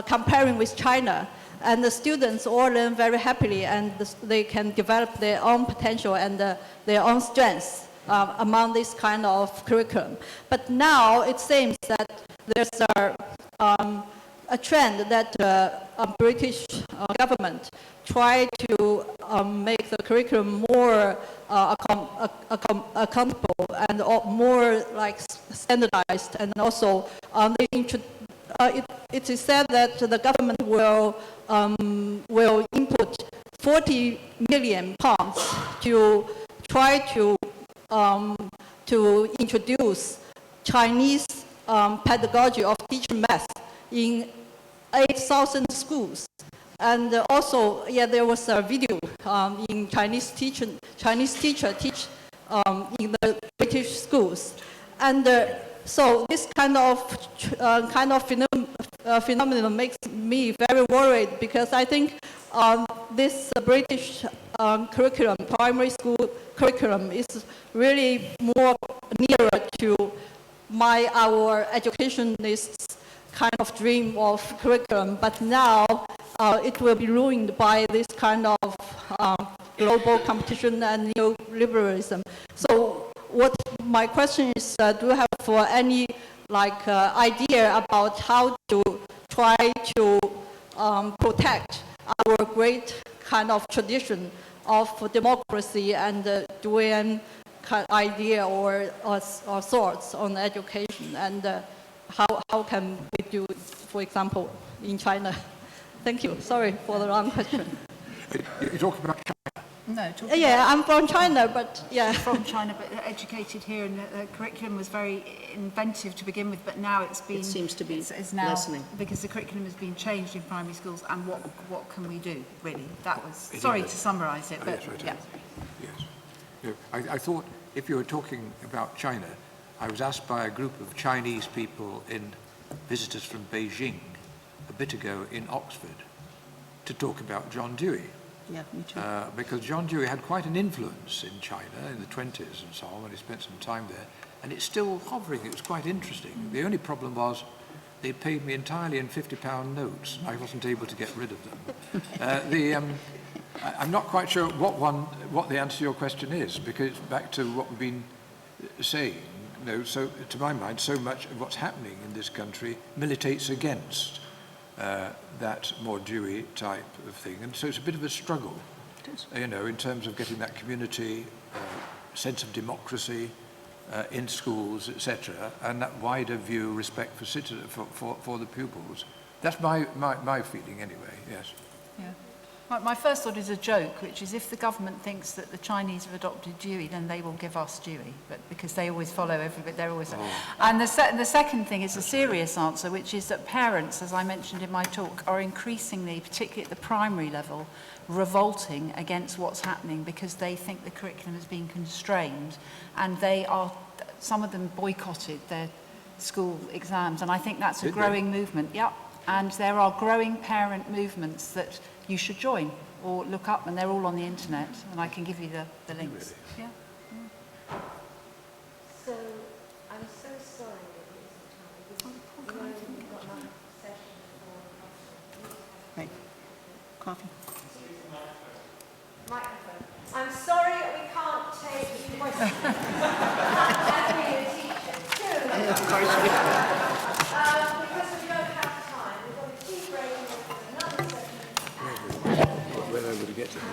comparing with China. And the students all learn very happily, and they can develop their own potential and their own strengths among this kind of curriculum. But now it seems that there's a trend that British government try to make the curriculum more accountable and more like standardized, and also it is said that the government will input 40 million pounds to try to introduce Chinese pedagogy of teaching math in 8,000 schools. And also, there was a video in Chinese teacher teach in the British schools. And so this kind of phenomenon makes me very worried, because I think this British curriculum, primary school curriculum is really more nearer to our educationists' kind of dream of curriculum, but now it will be ruined by this kind of global competition and neoliberalism. So what my question is, do you have any idea about how to try to protect our great kind of tradition of democracy and Deweyan idea or thoughts on education, and how can we do it, for example, in China? Thank you. Sorry for the long question. You're talking about China? No, Yeah, I'm from China, but yeah. from China, but educated here, and the curriculum was very inventive to begin with, but now it's been... It seems to be it's now, lessening. because the curriculum has been changed in primary schools, and what can we do, really? That was... Sorry to summarise it, but Yes, right, yeah. Yes. No, I thought if you were talking about China, I was asked by a group of Chinese people visitors from Beijing a bit ago in Oxford to talk about John Dewey. Yeah, me too. Because John Dewey had quite an influence in China in the 20s and so on, when he spent some time there, and it's still hovering. It was quite interesting. The only problem was they paid me entirely in £50 notes, and I wasn't able to get rid of them. I'm not quite sure what the answer to your question is, because back to what we've been saying, so to my mind, so much of what's happening in this country militates against that more Dewey type of thing, and so it's a bit of a struggle, in terms of getting that community sense of democracy in schools, etc., and that wider view, respect for for the pupils. That's my feeling anyway. Yes. Yeah. My first thought is a joke, which is if the government thinks that the Chinese have adopted Dewey, then they will give us Dewey, but because they always follow everybody, they're always... And the second thing is a serious answer, which is that parents, as I mentioned in my talk, are increasingly, particularly at the primary level, revolting against what's happening because they think the curriculum is being constrained, and some of them boycotted their school exams, and I think that's a growing movement. Yep. And there are growing parent movements that you should join or look up, and they're all on the internet, and I can give you the links. Really? Yeah. So, I'm so sorry that it's the time. We've got another session for... Right. Coffee. Microphone. I'm sorry that we can't take questions. As being a teacher, too. Of course we Because we don't have time. We've got to keep breaking it for another session. Whether we get to the